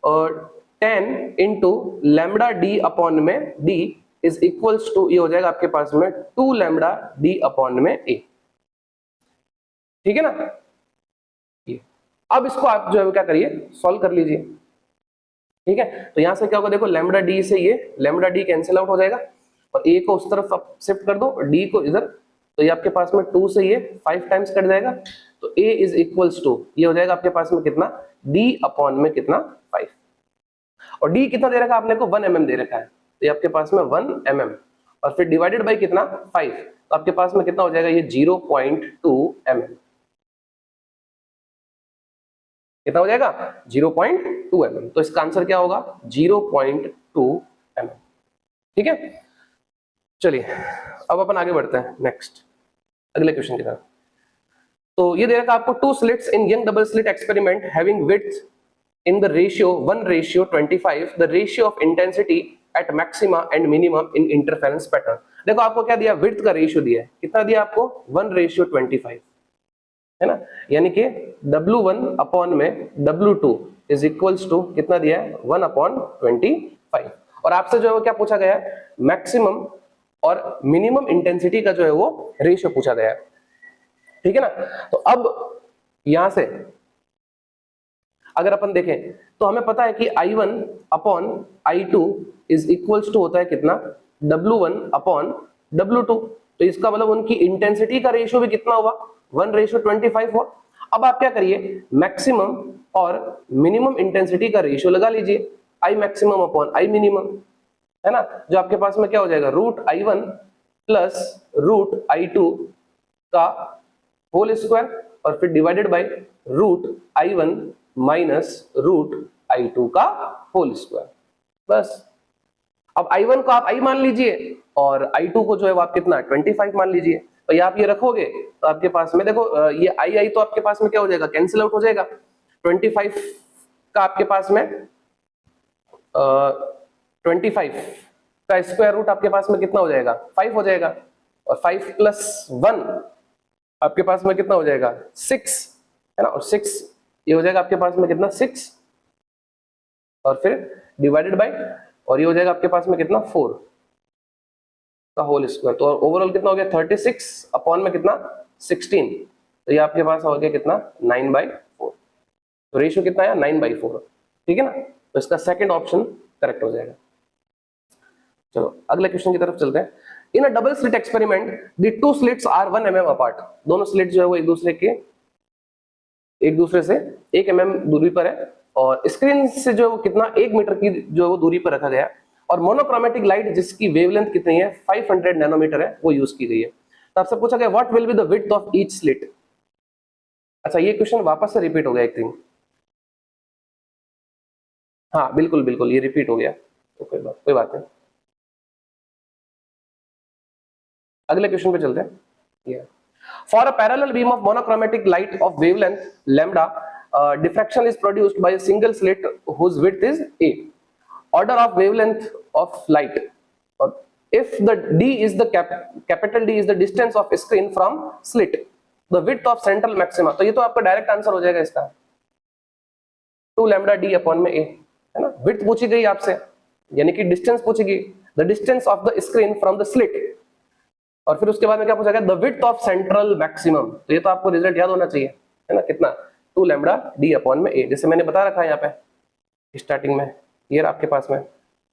10 इंटू लैम्बडा डी अपॉन में डी इज इक्वल्स टू, ये हो जाएगा आपके पास में 2 लैम्बडा डी अपॉन में ए। ठीक है ना, ये अब इसको आप जो है क्या करिए, सॉल्व कर लीजिए। ठीक है, तो यहां से क्या होगा, देखो लैम्बडा डी से ये लैम्बडा डी कैंसिल आउट हो जाएगा और ए को उस तरफ आप शिफ्ट कर दो और डी को इधर, तो ये आपके पास में 2 से ये 5 टाइम्स कट जाएगा, तो a इज इक्वल्स टू, ये हो जाएगा आपके पास में कितना, d अपॉन में कितना 5, और d कितना दे रखा है आपने को 1 mm दे रखा है, तो ये आपके पास में 1 mm और फिर डिवाइडेड बाय कितना 5, तो आपके पास में कितना हो जाएगा, ये 0.2 mm, कितना हो जाएगा 0.2 mm, तो इसका आंसर क्या होगा 0.2 mm। ठीक है, चलिए अब अपन आगे बढ़ते हैं नेक्स्ट अगले क्वेश्चन की तरफ। तो ये दे रखा आपको 2 slits in young double slit experiment having width in the ratio 1:25, the ratio of intensity at maxima and minimum in interference pattern। देखो आपको क्या दिया, width का रेशियो दिया है, कितना दिया आपको 1:25, है ना, यानी कि W1 अपॉन में W2 इज इक्वल्स टू कितना दिया है 1/25, और आपसे जो है वो क्या पूछा गया है, मैक्सिमम और मिनिमम इंटेंसिटी का जो है वो रेशियो पूछा गया है। ठीक है ना, तो अब यहां से अगर अपन देखें तो हमें पता है कि I1 upon I2 is equals to होता है कितना, W1 अपॉन W2। तो इसका मतलब उनकी इंटेंसिटी का रेशियो भी कितना हुआ, 1:25 हुआ। अब आप क्या करिए, मैक्सिमम और मिनिमम इंटेंसिटी का रेशियो लगा लीजिए, I maximum upon I minimum, है ना, जो आपके पास में क्या हो जाएगा, √I1 प्लस √I2 का होल स्क्वायर और फिर divided by √I1 minus √I2 का होल स्क्वायर। बस अब I1 को आप I मान लीजिए और I2 को जो है वो आप कितना 25 मान लीजिए। तो ये आप ये रखोगे तो आपके पास में देखो ये I तो आपके पास में क्या हो जाएगा, कैंसिल आउट हो जाएगा। 25 का आपके पास में 25 का स्क्वायर रूट आपके पास में कितना हो जाएगा, 5 हो जाएगा। और 5 प्लस 1 आपके पास में कितना हो जाएगा, 6, है ना। और 6 ये हो जाएगा आपके पास में कितना, 6 और फिर डिवाइडेड बाय, और ये हो जाएगा आपके पास में कितना, 4 का होल स्क्वायर। तो ओवरऑल कितना हो गया, 36 अपॉन में कितना, 16। तो ये आपके पास हो गया कितना, 9/4। तो रेशियो कितना है, 9/4, ठीक है ना। तो इसका सेकंड ऑप्शन करेक्ट हो जाएगा। चलो अगले क्वेश्चन की तरफ चलते हैं। In a double slit experiment the two slits are 1 mm apart. दोनों स्लिट जो है वो एक दूसरे से 1 mm दूरी पर है और स्क्रीन से जो है वो कितना, 1 मीटर की जो है वो दूरी पर रखा गया। और मोनोक्रोमेटिक लाइट जिसकी वेवलेंथ कितनी है, 500 नैनोमीटर है, वो यूज की गई है। तो आपसे पूछा गया what will be the width of each slit. अच्छा ये क्वेश्चन वापस से रिपीट हो गया एक दिन। हाँ बिल्कुल बिल्कुल ये रिपीट हो गया, तो कोई बात नहीं। अगले क्वेश्चन पे चलते हैं। For a parallel beam of monochromatic light of wavelength lambda, diffraction is produced by a single slit whose width is a. Order of wavelength of light. Or if the d is the capital D is the distance of screen from slit, the width of central maxima. तो ये तो आपका डायरेक्ट आंसर हो जाएगा इसका, 2 लैम्डा d अपॉन में a, है ना। width पूछी गई आपसे, यानी कि डिस्टेंस पूछी गई, the distance of the screen from the slit, और फिर उसके बाद में क्या पूछा गया, the width of central maximum। तो ये तो आपको रिजल्ट याद होना चाहिए, है ना, कितना, 2 लैम्डा d अपॉन में a। जैसे मैंने बता रखा है यहाँ पे स्टार्टिंग में, ये आपके पास में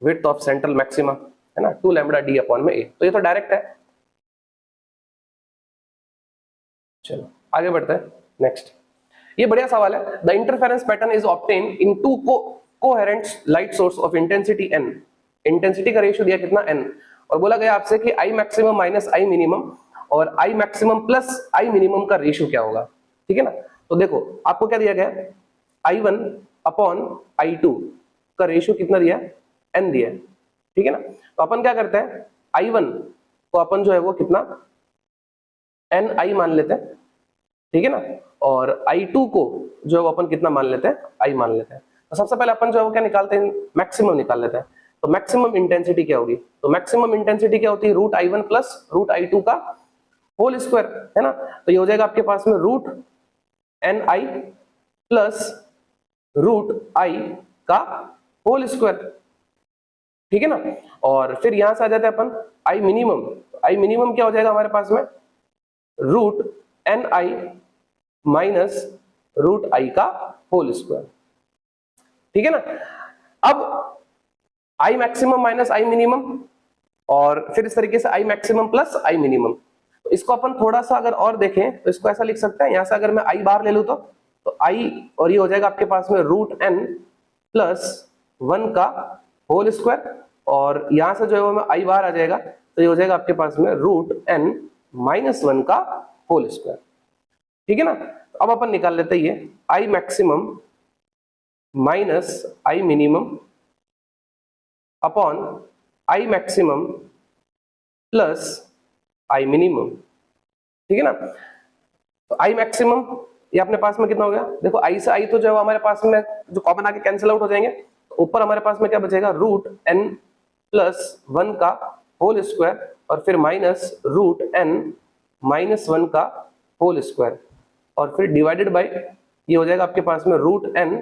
विड्थ ऑफ सेंट्रल मैक्सिमा, है ना, 2 लैम्डा d अपॉन में a। तो ये तो डायरेक्ट है। चलो आगे बढ़ते हैं नेक्स्ट। ये बढ़िया सवाल है। The interference pattern is obtain in 2 coherent light source of intensity n। Intensity का रेशियो दिया कितना, n, और बोला गया आपसे कि I maximum minus I minimum और I maximum plus I minimum का रेशियो क्या होगा, ठीक है ना। तो देखो आपको क्या दिया गया, I1 अपॉन I2 का रेशियो कितना दिया, n दिया है, ठीक है ना। तो अपन क्या करते हैं, I1 को अपन जो है वो कितना ni मान लेते हैं, ठीक है ना, और I2 को जो है वो अपन कितना मान लेते हैं, I मान लेते हैं। तो सबसे पहले अपन जो है वो क्या निकालते हैं, मैक्सिमम निकाल लेते हैं। तो मैक्सिमम इंटेंसिटी क्या होगी, तो मैक्सिमम इंटेंसिटी क्या होती है, √I1 प्लस √I2 का होल स्क्वायर, है ना। तो ये हो जाएगा आपके पास में √ni प्लस √I का होल स्क्वायर, ठीक है ना। और फिर यहां से आ जाते हैं अपन I मिनिमम। I मिनिमम क्या हो जाएगा हमारे पास में, √ni माइनस √I का होल स्क्वायर, ठीक है ना। अब I maximum minus I minimum और फिर इस तरीके से I maximum plus I minimum. तो इसको अपन थोड़ा सा अगर और देखें तो इसको ऐसा लिख सकते हैं, यहां से अगर मैं I बार ले लूं तो I, और ये हो जाएगा आपके पास में √n प्लस 1 का होल स्क्वायर, और यहां से जो है वो मैं I बार आ जाएगा, तो ये हो जाएगा आपके पास में √n माइनस 1 का होल स्क्वायर, ठीक है ना। तो अब अपन निकाल लेते हैं ये I maximum minus I minimum upon I maximum plus I minimum, ठीक है ना। तो I मैक्सिमम ये अपने पास में कितना हो गया, देखो I से I तो जो है हमारे पास में जो कॉमन आके कैंसिल आउट हो जाएंगे, तो ऊपर हमारे पास में क्या बचेगा, √n प्लस 1 का होल स्क्वायर और फिर माइनस √n माइनस 1 का होल स्क्वायर, और फिर डिवाइडेड बाय ये हो जाएगा आपके पास में √n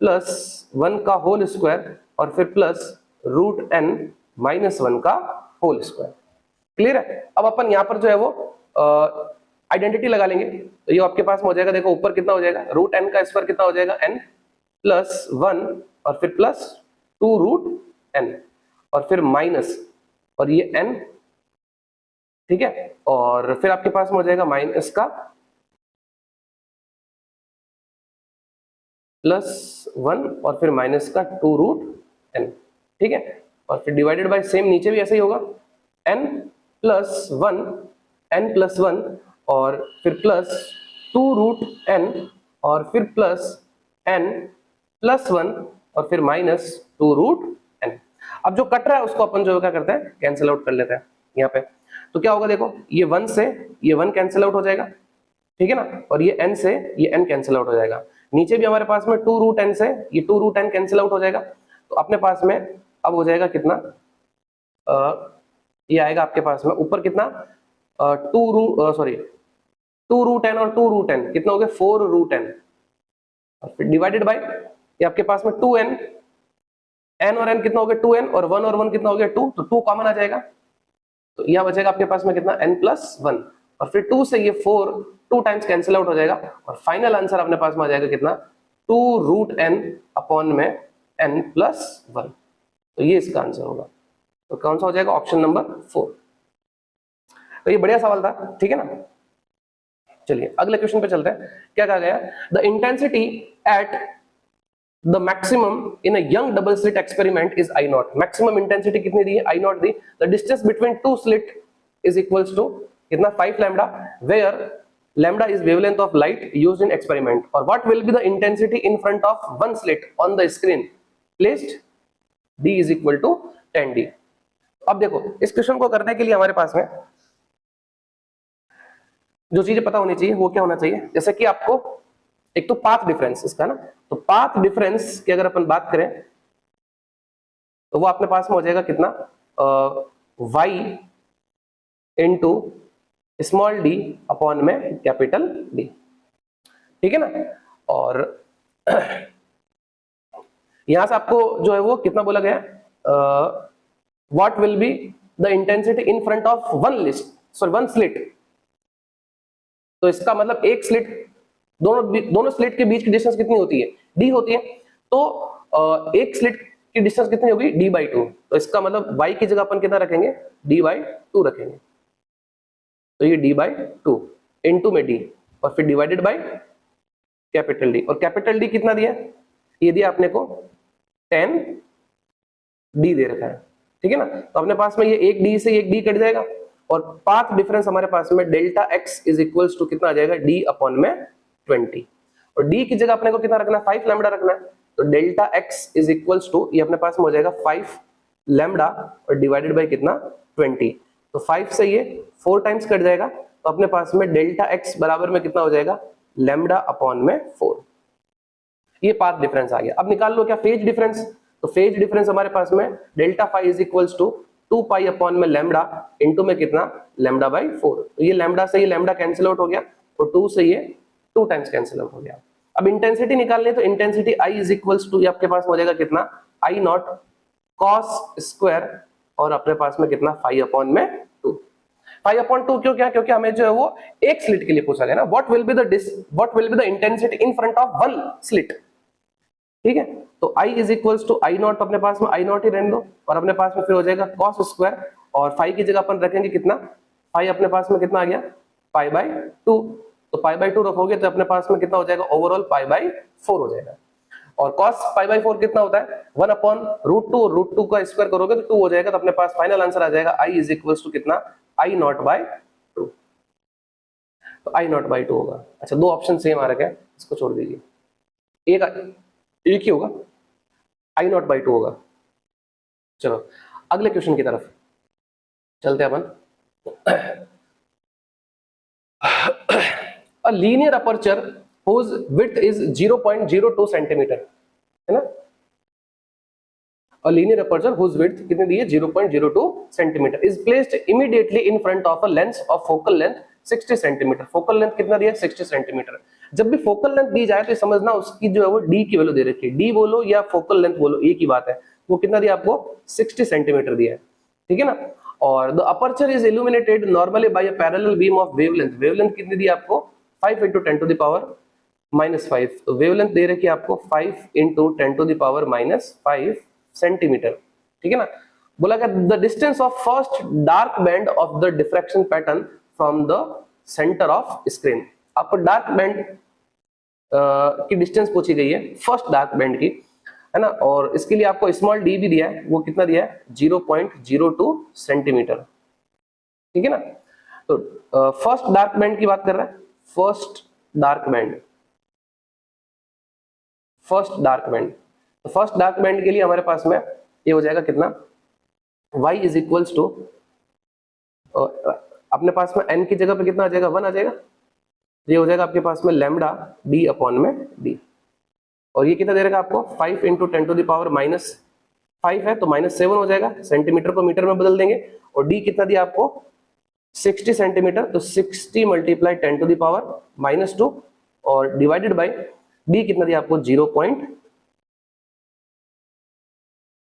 प्लस 1 का होल स्क्वायर और फिर प्लस √n माइनस 1 का होल स्क्वायर। क्लियर है। अब अपन यहाँ पर जो है वो आइडेंटिटी लगा लेंगे तो ये आपके पास में हो जाएगा, देखो ऊपर कितना हो जाएगा, रूट एन का स्क्वायर कितना हो जाएगा, एन प्लस 1 और फिर प्लस 2 रूट एन और फिर माइनस और ये एन, ठीक है, और फिर आपके पास में हो जाएगा माइनस का प्लस 1 और फिर माइनस का 2 रूट एन, ठीक है, और फिर डिवाइडेड बाय सेम नीचे भी ऐसे ही होगा, एन प्लस 1 एन प्लस 1 और फिर प्लस 2 रूट एन और फिर प्लस एन प्लस 1 और फिर माइनस 2 रूट एन। अब जो कट रहा है उसको अपन जो क्या करते हैं, कैंसिल आउट कर लेते हैं यहाँ पे। तो क्या होगा, देखो ये 1 से ये 1 कैंसिल आउट हो जाएगा, ठीक है ना, और ये n से ये n कैंसिल आउट हो जाएगा। नीचे भी हमारे पास में 2 रूट n से ये 2 रूट n कैंसिल आउट हो जाएगा। तो अपने पास में अब हो जाएगा कितना, ये आएगा आपके पास में ऊपर कितना, 2 रूट n और 2 रूट n कितना हो गया, 4 रूट n और फिर डिवाइडेड बाय ये आपके पास में 2n, n और n कितना हो गया 2n और 1 और 1 कितना हो गया 2, तो 2 कॉमन आ जाएगा, तो यह बचेगा आपके पास में कितना, n प्लस 1 और फिर 2 से ये 4 2 टाइम्स कैंसिल आउट हो जाएगा और फाइनल आंसर अपने पास में आ जाएगा कितना, 2 रूट n अपॉन में n प्लस 1। तो ये इसका आंसर होगा। तो कौन सा हो जाएगा, ऑप्शन नंबर 4। तो ये बढ़िया सवाल था, ठीक है ना। चलिए अगले क्वेश्चन पे चलते हैं। क्या कहा गया, the intensity at the maximum in a Young double slit experiment is I0। Maximum intensity कितनी दी है, I0 दी। The distance between two slit is equals to कितना, 5 lambda, where lambda is wavelength of light used in experiment, और what will be the intensity in front of one slit on the screen placed D is equal to 10D। अब देखो इस क्वेश्चन को करने के लिए हमारे पास में जो चीजें पता होनी चाहिए वो क्या होना चाहिए, जैसे कि आपको एक तो पाथ डिफरेंस इसका ना, तो पाथ डिफरेंस की अगर अपन बात करें तो वो अपने पास में हो जाएगा कितना, y into small d upon में कैपिटल D, ठीक है ना। और यहां से आपको जो है वो कितना बोला गया, what will be the intensity in front of one slit, तो इसका मतलब एक स्लिट, दोनों स्लिट के बीच की डिस्टेंस कितनी होती है, d होती है। तो एक स्लिट की डिस्टेंस कितनी होगी, d/2, तो इसका मतलब y की जगह अपन कितना रखेंगे, d/2 रखेंगे, तो ये d/2 इनटू में d और फिर डिवाइडेड बाय कैपिटल D, और कैपिटल D कितना दिया, ये दिया आपने को 10D दे रखा है, ठीक है ना। तो अपने पास में ये एक D से एक D कट जाएगा और पाथ डिफरेंस हमारे पास में delta x is equals to कितना आ जाएगा, d अपॉन में 20, और d की जगह अपने को कितना रखना है, 5 लैम्डा रखना है, तो delta x is equals to ये अपने पास में हो जाएगा 5 लैम्डा और डिवाइडेड बाय कितना 20, तो 5 से ये 4 टाइम्स कट जाएगा, तो अपने पास में डेल्टा x बराबर में कितना हो जाएगा, लैम्डा अपॉन में 4। ये पाथ डिफरेंस आ गया। अब निकाल लो क्या फेज डिफरेंस, तो फेज डिफरेंस हमारे पास में delta phi is equals to 2 pi upon में लैम्डा इनटू में कितना, लैम्डा बाय 4, तो ये लैम्डा से ये लैम्डा कैंसिल आउट हो गया और 2 से ये 2 टाइम्स कैंसिल आउट हो गया। अब इंटेंसिटी निकालनी है तो intensity I is equals to आपके पास हो जाएगा कितना, I0 cos स्क्वायर और अपने पास में कितना, 5 अपॉन में 2, 5 अपॉन 2 क्यों, क्या, क्योंकि हमें जो है वो एक स्लिट के लिए पूछा गया ना, what will be the intensity in front of one slit, ठीक है। तो I is equals to I0, अपने पास में I0 ही रहने दो और अपने पास में फिर हो जाएगा cos स्क्वायर और 5 की जगह अपन रखेंगे कितना, 5 अपने पास में कितना आ गया, π/2, तो π/2 रखोगे तो अपने पास में कितना हो जाएगा, ओवरऑल π/4 हो जाएगा। और cos π/4 कितना होता है, 1 अपॉन √2, और √2 का स्क्वायर करोगे तो 2 हो जाएगा, तो अपने पास फाइनल आंसर आ जाएगा I इज इक्वल्स टू कितना, I0/2, तो I0/2 होगा। अच्छा, दो ऑप्शन सेम आ रखे हैं, इसको छोड़ दीजिए, एक ही होगा, I0/2 होगा। चलो अगले क्वेश्चन की तरफ चलते हैं अपन। A linear aperture whose width is 0.02 centimetre, है ना। A linear aperture whose width कितनी दी है, 0.02 centimetre, is placed immediately in front of a lens of focal length 60 centimetre. Focal length कितना दिया है, 60 सेंटीमीटर। जब भी फोकल लेंथ दी जाए तो समझना उसकी जो है वो d की वैल्यू दे रखी है, d बोलो या फोकल लेंथ बोलो एक ही बात है, वो कितना दिया आपको, 60 सेंटीमीटर दिया है, ठीक है ना। और the aperture is illuminated normally by a parallel beam of wavelength. Wavelength कितनी दी आपको 5 × 10⁻⁻5। तो वेवलेंथ दे रखी है आपको 5 × 10⁻⁻5 सेंटीमीटर, ठीक है ना। बोला गया the distance of first dark band of the diffraction pattern from the centre of screen. आपको डार्क बैंड की डिस्टेंस पूछी गई है फर्स्ट डार्क बैंड की, है ना। और इसके लिए आपको स्मॉल डी भी दिया है, वो कितना दिया है 0.02 सेंटीमीटर, ठीक है ना। तो फर्स्ट डार्क बैंड की बात कर रहा है, first dark band, first dark band. तो फर्स्ट डार्क बैंड के लिए हमारे पास में ये हो जाएगा कितना, y इज इक्वल्स टू, अपने पास में n की जगह पे कितना आ जाएगा 1 आ जाएगा, ये हो जाएगा आपके पास में लैम्डा d अपॉन में d। और ये कितना दे रखा आपको 5 × 10⁻⁻5 है, तो -7 हो जाएगा, सेंटीमीटर को मीटर में बदल देंगे। और d कितना दिया आपको 60 सेंटीमीटर, तो 60 × 10⁻⁻2 और डिवाइडेड बाय d कितना दिया आपको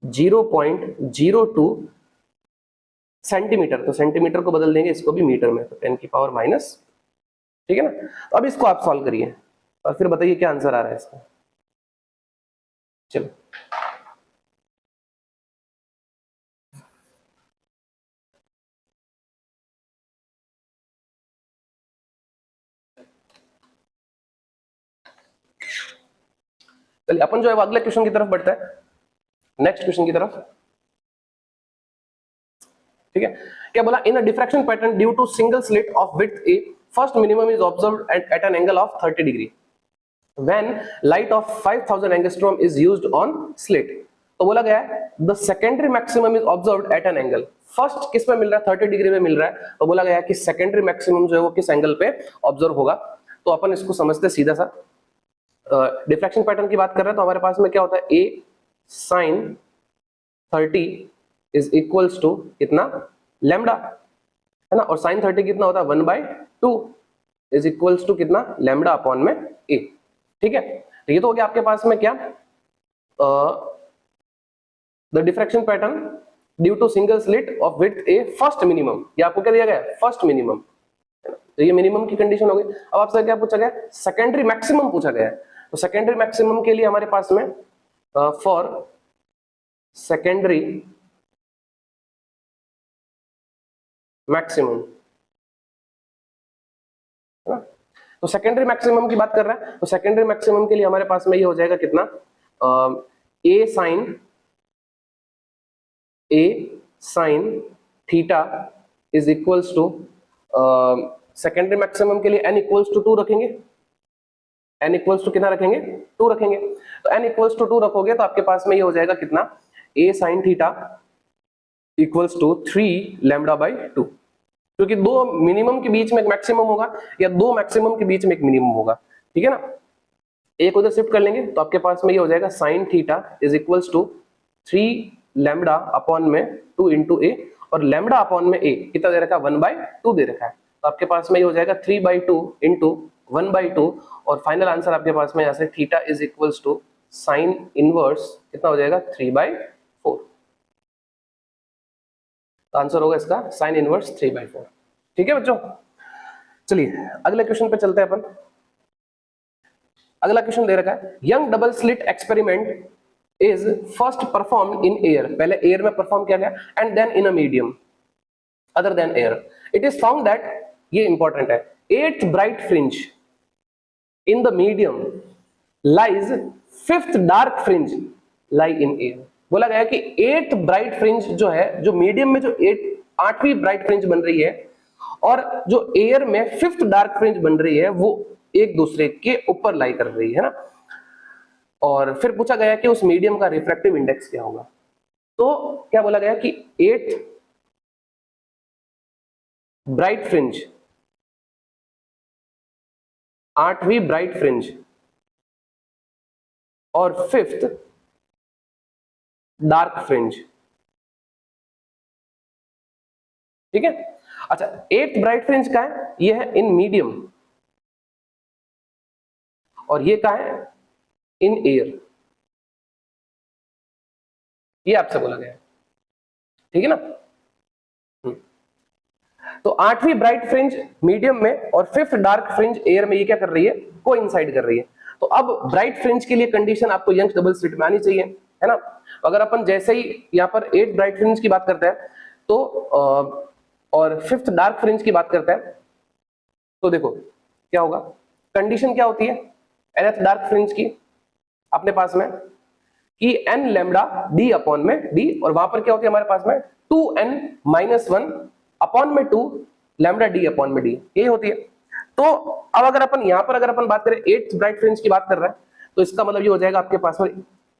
0.02 सेंटीमीटर। तो सेंटीमीटर को बदल देंगे इसको भी मीटर में, तो 10⁻⁻, ठीक है ना। तो अब इसको आप सॉल्व करिए और फिर बताइए क्या आंसर आ रहा है इसका। चलो चलिए अपन जो है अगले क्वेश्चन की तरफ बढ़ते हैं, नेक्स्ट क्वेश्चन की तरफ, ठीक है। क्या बोला, in a diffraction pattern due to single slit of width a first minimum is observed at an angle of 30 degree when light of 5000 angstrom is used on slit. तो बोला गया है the secondary maximum is observed at an angle, first किस में मिल रहा है 30 डिग्री में मिल रहा है। तो बोला गया है कि सेकेंडरी मैक्सिमम जो है वो किस एंगल पे ऑब्जर्व होगा। तो अपन इसको समझते सीधा सा, डिफ्रैक्शन पैटर्न की बात कर रहे हैं तो हमारे पास में क्या होता है a sin 30 is equals to कितना लैम्डा, है ना। और sin 30 कितना होता है 1/2 इज इक्वल्स टू कितना लैम्डा अपॉन में a, ठीक है। तो ये तो हो गया आपके पास में क्या, the diffraction pattern due to single slit of width a first minimum, ये आपको क्या दिया गया है फर्स्ट मिनिमम, तो ये मिनिमम की कंडीशन हो गई। अब आपसे क्या पूछा गया, सेकेंडरी मैक्सिमम पूछा गया है। तो सेकेंडरी मैक्सिमम के लिए हमारे पास में फॉर सेकेंडरी मैक्सिमम, तो सेकेंडरी मैक्सिमम की बात कर रहा है, तो सेकेंडरी मैक्सिमम के लिए हमारे पास में ये हो जाएगा कितना a sin theta is equals to, secondary maximum के लिए n इक्वल्स टू 2 रखेंगे, n इक्वल्स टू कितना रखेंगे 2 रखेंगे। तो n इक्वल्स टू 2 रखोगे तो आपके पास में ये हो जाएगा कितना a sin theta equals to 3 λ/2, क्योंकि दो मिनिमम के बीच में एक मैक्सिमम होगा या दो मैक्सिमम के बीच में एक मिनिमम होगा, ठीक है ना। एक उधर शिफ्ट कर लेंगे तो आपके पास में ये हो जाएगा sin theta is equals to 3 lambda upon में 2 × a, और लैम्डा अपॉन में a कितना दे रखा है 1/2 दे रखा है। तो आपके पास में ये हो जाएगा 3/2 × 1/2, और फाइनल आंसर आपके पास में यहाँ से theta is equals to sine inverse कितना हो जाएगा 3/4। आंसर होगा इसका साइन इनवर्स 3/4, ठीक है बच्चों। चलिए अगले क्वेश्चन पे चलते हैं अपन। अगला क्वेश्चन दे रखा है Young double slit experiment is first perform in air, पहले एयर में परफॉर्म किया गया, and then in a medium other than air. It is found that, ये इंपॉर्टेंट है, 8th bright fringe in the medium lies 5th dark fringe lie in air. बोला गया कि 8th ब्राइट फ्रिंज जो है, जो मीडियम में जो 8वीं ब्राइट फ्रिंज बन रही है और जो एयर में 5th डार्क फ्रिंज बन रही है वो एक दूसरे के ऊपर लाई कर रही है ना। और फिर पूछा गया कि उस मीडियम का रिफ्रैक्टिव इंडेक्स क्या होगा। तो क्या बोला गया कि 8th ब्राइट फ्रिंज, 8वीं ब्राइट फ्रिंज और 5th डार्क फ्रिंज, ठीक है। अच्छा 8th ब्राइट फ्रिंज का है, ये है इन मीडियम, और ये का है इन एयर, ये आपसे बोला गया है, ठीक है ना। तो 8वीं ब्राइट फ्रिंज मीडियम में और 5th डार्क फ्रिंज एयर में ये क्या कर रही है, कोइंसाइड कर रही है। तो अब ब्राइट फ्रिंज के लिए कंडीशन आपको यंग्स डबल स्लिट में आनी चाहिए, है ना। अगर अपन जैसे ही यहाँ पर 8 ब्राइट फ्रिंज की बात करते हैं तो और 5th डार्क फ्रिंज की बात करते हैं तो देखो क्या होगा, कंडीशन क्या होती है nth डार्क फ्रिंज की अपने पास में कि n लैम्डा d अपॉन में d, और वहां पर क्या होती है हमारे पास में 2n माइनस 1 अपॉन में 2 लैम्डा d अपॉन में d, ये होती है। तो अब अगर अपन यहां पर अगर अपन बात करें 8th ब्राइट फ्रिंज की बात कर रहे हैं तो इसका मतलब ये हो जाएगा आपके पास में,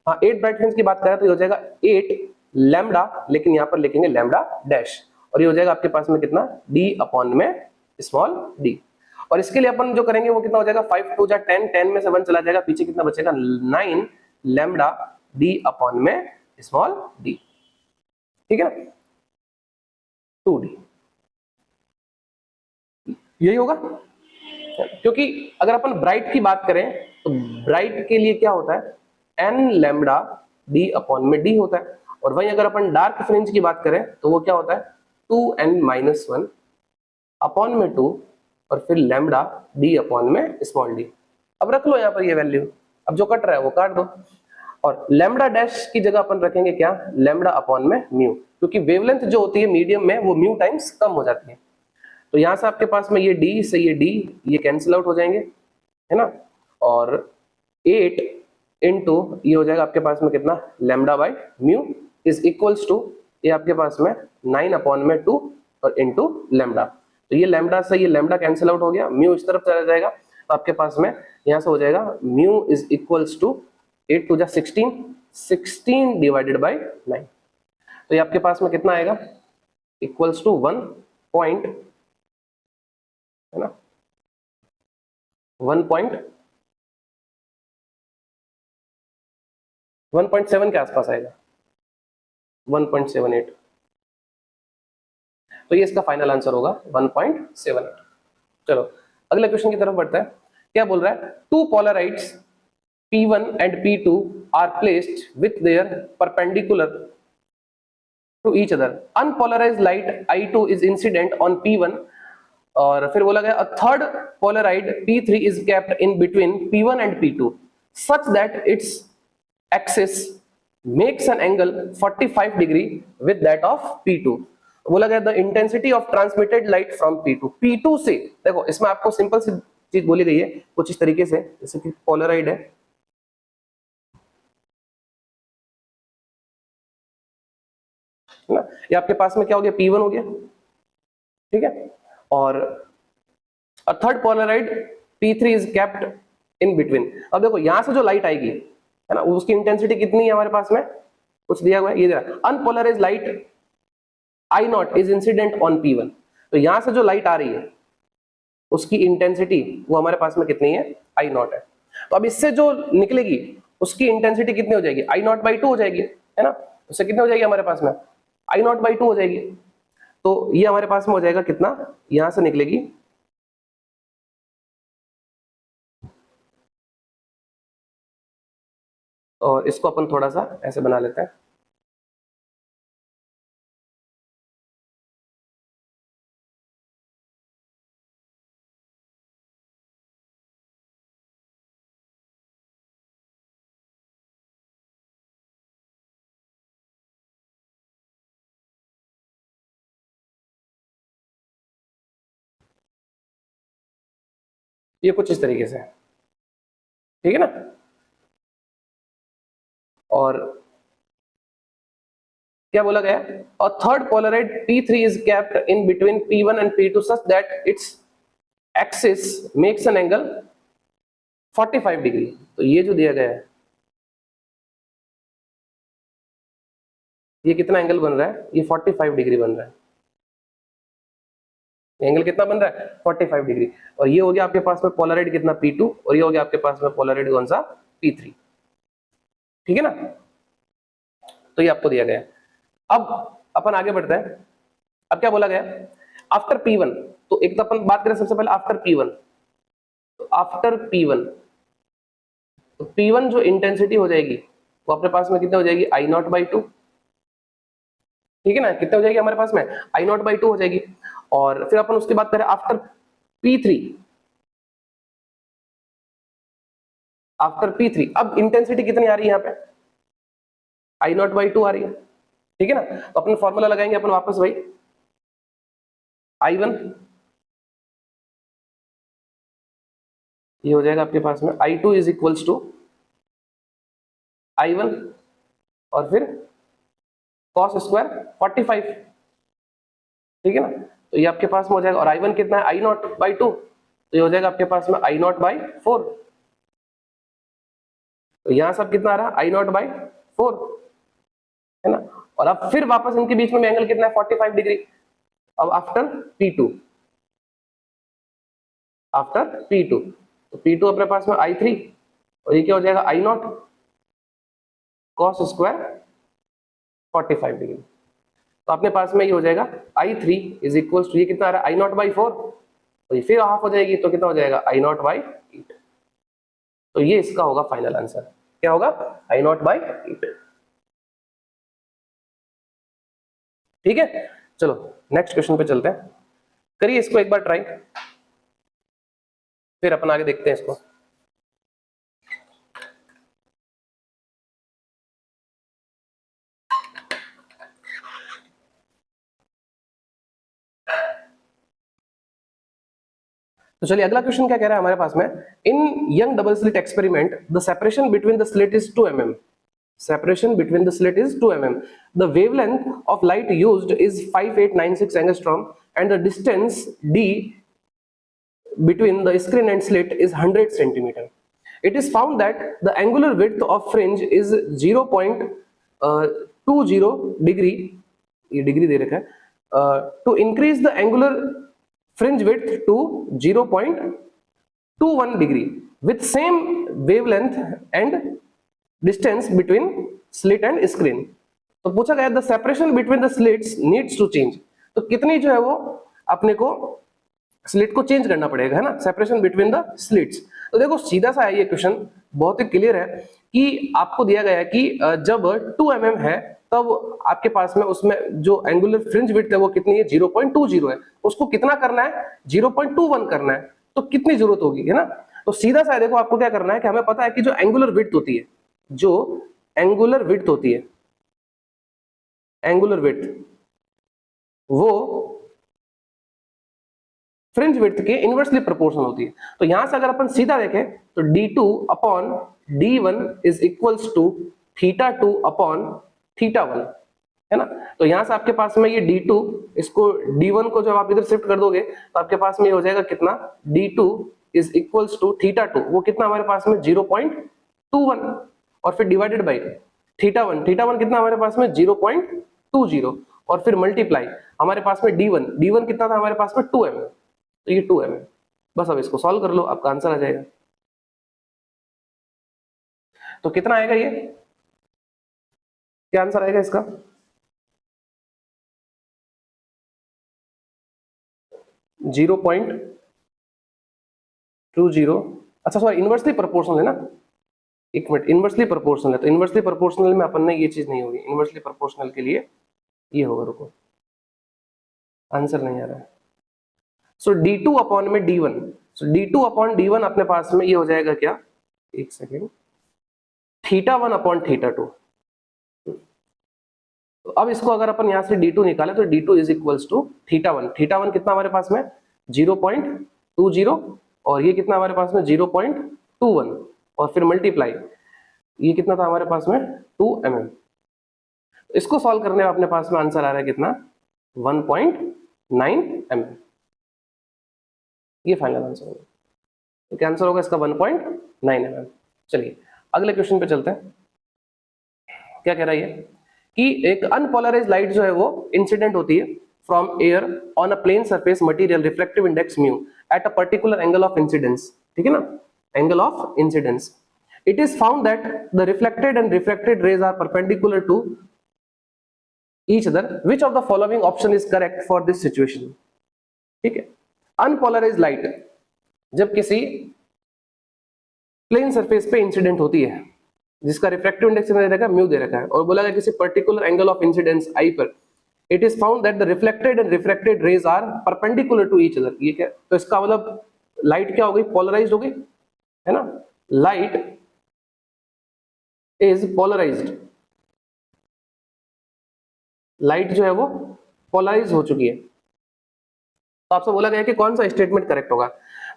हाँ 8 ब्राइट फ्रिंज की बात करें तो ये हो जाएगा 8 लैम्डा, लेकिन यहां पर लिखेंगे लैम्डा डैश, और ये हो जाएगा आपके पास में कितना d अपॉन में स्मॉल d। और इसके लिए अपन जो करेंगे वो कितना हो जाएगा 5 2 जा 10, 10 में से 1 चला जाएगा, पीछे कितना बचेगा 9 लैम्डा d अपॉन में स्मॉल d, ठीक है ना, 2d, यही होगा। क्योंकि अगर अपन ब्राइट की बात करें तो ब्राइट के लिए क्या होता है n लैम्डा d अपॉन में d होता है, और वहीं अगर अपन डार्क फ्रिंज की बात करें तो वो क्या होता है 2n माइनस 1 अपॉन में 2 और फिर लैम्डा d अपॉन में स्मॉल d। अब रख लो यहाँ पर ये वैल्यू, अब जो कट रहा है वो काट दो, और लैम्डा डैश की जगह अपन रखेंगे क्या लैम्डा अपॉन में म्यू, क्योंकि वेवलेंथ जो होती है मीडियम में वो म्यू टाइम्स कम हो जाती है। तो यहां से आपके पास में ये d से ये d ये कैंसिल आउट हो जाएंगे, है ना, और 8 इंटू ये हो जाएगा आपके पास में कितना lambda by mu is equals to ये आपके पास में 9 अपॉन में 2 और इंटू लैम्डा। तो ये लैम्डा से ये लैम्डा कैंसिल आउट हो गया, म्यू इस तरफ चला जाएगा, तो आपके पास में यहां से हो जाएगा mu is equals to 8 to जा 16, 16 डिवाइडेड बाई 9। तो ये आपके पास में कितना आएगा इक्वल्स टू 1 पॉइंट, है ना, 1.7 के आसपास आएगा, 1.78। तो ये इसका फाइनल आंसर होगा 1.78। चलो अगले क्वेश्चन की तरफ बढ़ते हैं। क्या बोल रहा है, to पोलराइड्स P1 and P2 are placed with their perpendicular to each other. Unpolarized light I2 is incident on P1, और फिर बोला गया a third polarized P3 is kept in between P1 and P2 such that its axis makes an angle 45 degree with that of P2। बोला गया the intensity of transmitted light from P2, P2 से, देखो इसमें आपको सिंपल सी चीज बोली गई है कुछ इस तरीके से, जैसे कि पोलराइड है, ना, ये आपके पास में क्या हो गया P1 हो गया, ठीक है, और third Polaroid P3 is kept in between. अब देखो यहां से जो लाइट आएगी, है ना, उसकी इंटेंसिटी कितनी है हमारे पास में, कुछ दिया हुआ है, ये दिया unpolarised light I0 is incident on P1। तो यहां से जो लाइट आ रही है उसकी इंटेंसिटी वो हमारे पास में कितनी है I0 है। तो अब इससे जो निकलेगी उसकी इंटेंसिटी कितनी हो जाएगी I0 by 2 हो जाएगी, है ना, उससे कितनी हो जाएगी हमारे पास में I0 by 2 हो जाएगी। तो ये हमारे पास में हो जाएगा कितना, यहां से निकलेगी और इसको अपन थोड़ा सा ऐसे बना लेते हैं, ये कुछ इस तरीके से, ठीक है ना। और क्या बोला गया, और third Polaroid P3 is kept in between P1 and P2 such that its axis makes an angle 45 degree. तो ये जो दिया गया है ये कितना एंगल बन रहा है, ये 45 डिग्री बन रहा है, एंगल कितना बन रहा है 45 डिग्री। और ये हो गया आपके पास में पोलराइड कितना P2, और ये हो गया आपके पास में पोलराइड कौन सा P3, ठीक है ना। तो ये आपको दिया गया। अब अपन आगे बढ़ते हैं। अब क्या बोला गया, आफ्टर P1, तो एक तो अपन बात करें सबसे पहले आफ्टर P1, तो आफ्टर P1 तो P1 जो इंटेंसिटी हो जाएगी वो अपने पास में कितने हो जाएगी I0 by 2, ठीक है ना, कितने हो जाएगी हमारे पास में, आई नॉट बाई 2 हो जाएगी। और फिर अपन उसके बाद करें आफ्टर P3, आफ्टर P3 अब इंटेंसिटी कितनी आ रही है यहाँ पे, आई नॉट बाई 2 आ रही है, ठीक है ना। तो अपन फॉर्मूला लगाएंगे अपन वापस भाई, I1 ये हो जाएगा आपके पास में I2 is equals to I1 और फिर cos स्क्वायर 45, ठीक है ना। तो ये आपके पास में हो जाएगा, और I1 कितना है, I नॉट बाई 2, तो ये हो जाएगा आपके पास में I नॉट बाई 4। तो यहां सब कितना आ रहा है, I नॉट बाई 4, है ना। और अब फिर वापस इनके बीच में एंगल कितना है, 45 डिग्री। अब आफ्टर P2, आफ्टर P2, तो P2 अपने पास में I3 और ये क्या हो जाएगा, I not cos square 45 degree. तो अपने पास में ये हो जाएगा I3 इज इक्वल टू, ये कितना आ रहा है, I नॉट बाई 4, तो ये फिर हाफ हो जाएगी, तो कितना हो जाएगा, I नॉट बाई 8। तो ये इसका होगा फाइनल आंसर, क्या होगा, I नॉट बाई 8। ठीक है, चलो नेक्स्ट क्वेश्चन पे चलते हैं, करिए इसको एक बार ट्राई, फिर अपन आगे देखते हैं इसको। तो चलिए अगला क्वेश्चन क्या कह रहा है हमारे पास में, in Young double slit experiment the separation between the slit is 2 mm, separation between the slit is 2 mm, the wavelength of light used is 5896 angstrom and the distance d between the screen and slit is 100 centimeter. It is found that the angular width of fringe is 0.20 degree, ये डिग्री दे रखा है, to increase the angular fringe width to 0.21 degree with same wavelength and distance between slit and screen. तो पूछा गया the separation between the slits needs to change, तो कितनी जो है वो अपने को स्लिट को चेंज करना पड़ेगा, है ना, सेपरेशन बिटवीन द स्लिट्स। तो देखो सीधा सा है ये क्वेश्चन, बहुत ही क्लियर है कि आपको दिया गया है कि जब 2 mm है तब आपके पास में उसमें जो एंगुलर फ्रिंज विड्थ है वो कितनी है, 0.20 है, उसको कितना करना है, 0.21 करना है, तो कितनी जरूरत होगी, है ना। तो सीधा सा है, देखो आपको क्या करना है कि हमें पता है कि जो एंगुलर विड्थ होती है, जो एंगुलर विड्थ होती है, एंगुलर विड्थ वो फ्रिंज विड्थ के इनवर्सली प्रोपोर्शनल होती है। तो यहां से अगर अपन सीधा देखें तो d2 upon d1 is equals to θ2 upon θ1, है ना। तो यहां से आपके पास में ये d2, इसको d1 को जब आप इधर शिफ्ट कर दोगे तो आपके पास में ये हो जाएगा कितना, d2 इज इक्वल्स टू θ2, वो कितना हमारे पास में 0.21 और फिर डिवाइडेड बाई θ1, θ1 कितना हमारे पास में 0.20 और फिर मल्टीप्लाई हमारे पास में d1 कितना था हमारे पास में 2 mm, तो ये 2 mm। बस अब इसको सॉल्व कर लो, आपका आंसर आ जाएगा। तो कितना आएगा, ये क्या आंसर आएगा इसका, जीरो पॉइंट 20, अच्छा सॉरी इनवर्सली प्रोपोर्शनल है ना, एक मिनट, इनवर्सली प्रोपोर्शनल है, तो इनवर्सली प्रोपोर्शनल में अपन ने ये चीज नहीं होगी, इनवर्सली प्रोपोर्शनल के लिए ये होगा, रुको आंसर नहीं आ रहा है। सो d2 अपॉन में d1, सो d2 अपॉन d1 अपने पास में ये हो जाएगा क्या, एक सेकेंड, θ1 अपॉन θ2। तो अब इसको अगर अपन यहां से d2 निकाले तो d2 इज इक्वल्स टू θ1, θ1 कितना हमारे पास में 0.20 और ये कितना हमारे पास में 0.21 और फिर मल्टीप्लाई ये कितना था हमारे पास में 2 mm। इसको सॉल्व करने में अपने पास में आंसर आ रहा है कितना, 1.9 mm, ये फाइनल आंसर होगा। तो क्या आंसर होगा इसका, 1.9 mm। चलिए अगले क्वेश्चन पे चलते हैं, क्या कह रहा है ये कि एक अनपोलराइज्ड लाइट जो है वो इंसिडेंट होती है from air on a plane surface material, reflective index mu at a particular angle of incidence, ठीक है ना, angle of incidence. It is found that the reflected and refracted rays are perpendicular to each other, which of the following option is correct for this situation. ठीक है, अनपोलराइज्ड लाइट जब किसी प्लेन सरफेस पे इंसिडेंट होती है जिसका रिफ्रैक्टिव इंडेक्स दे रखा है म्यू दे रखा है और बोला गया किसी particular angle of incidence I पर it is found that the reflected and refracted rays are perpendicular to each other. ये क्या, तो इसका मतलब लाइट क्या हो गई, पोलराइज्ड हो गई, है ना, लाइट इज पोलराइज्ड, लाइट जो है वो पोलराइज हो चुकी है। तो आपसे बोला गया कि कौन सा स्टेटमेंट करेक्ट होगा।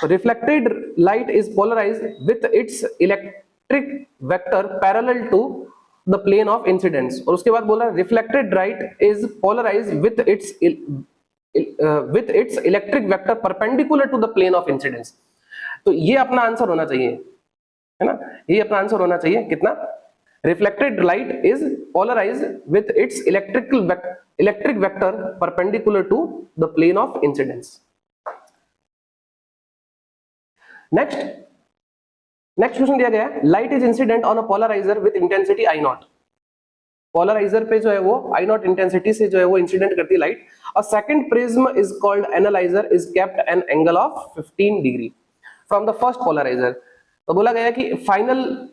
Reflected light is polarised with its electric vector parallel to the plane of incidence, और उसके बाद बोला reflected light is polarised with its electric vector perpendicular to the plane of incidence. तो ये अपना आंसर होना चाहिए, है ना, ये अपना आंसर होना चाहिए कितना, reflected light is polarised with its electric vector perpendicular to the plane of incidence. Next question दिया गया है, light is incident on a polariser with intensity I naught. Polariser पे जो है वो आई नॉट इंटेंसिटी से जो है वो इंसिडेंट करती है light. A second prism is called analyser is kept an angle of 15 degree from the first polariser. तो बोला गया कि फाइनल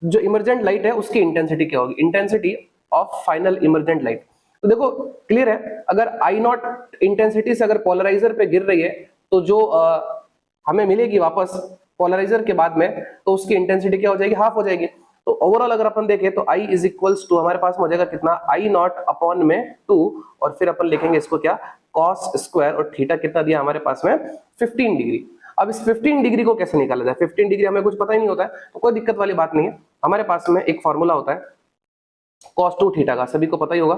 जो इमर्जेंट लाइट है उसकी इंटेंसिटी क्या होगी, intensity of final emergent light. तो देखो क्लियर है, अगर आई नॉट इंटेंसिटी से अगर पोलराइजर पे गिर रही है तो जो हमें मिलेगी वापस पोलराइजर के बाद में, तो उसकी इंटेंसिटी क्या हो जाएगी, हाफ हो जाएगी। तो ओवरऑल अगर अपन देखें तो I इज इक्वल्स टू हमारे पास हो जाएगा कितना, आई नॉट अपॉन में 2, और फिर अपन लिखेंगे इसको क्या, कॉस स्क्वायर, और थीटा कितना दिया हमारे पास में 15 डिग्री। अब इस 15 डिग्री को कैसे निकाला जाए, 15 डिग्री हमें कुछ पता ही नहीं होता है, तो कोई दिक्कत वाली बात नहीं है। हमारे पास में एक फॉर्मूला होता है कॉस 2 थीटा का, सभी को पता ही होगा,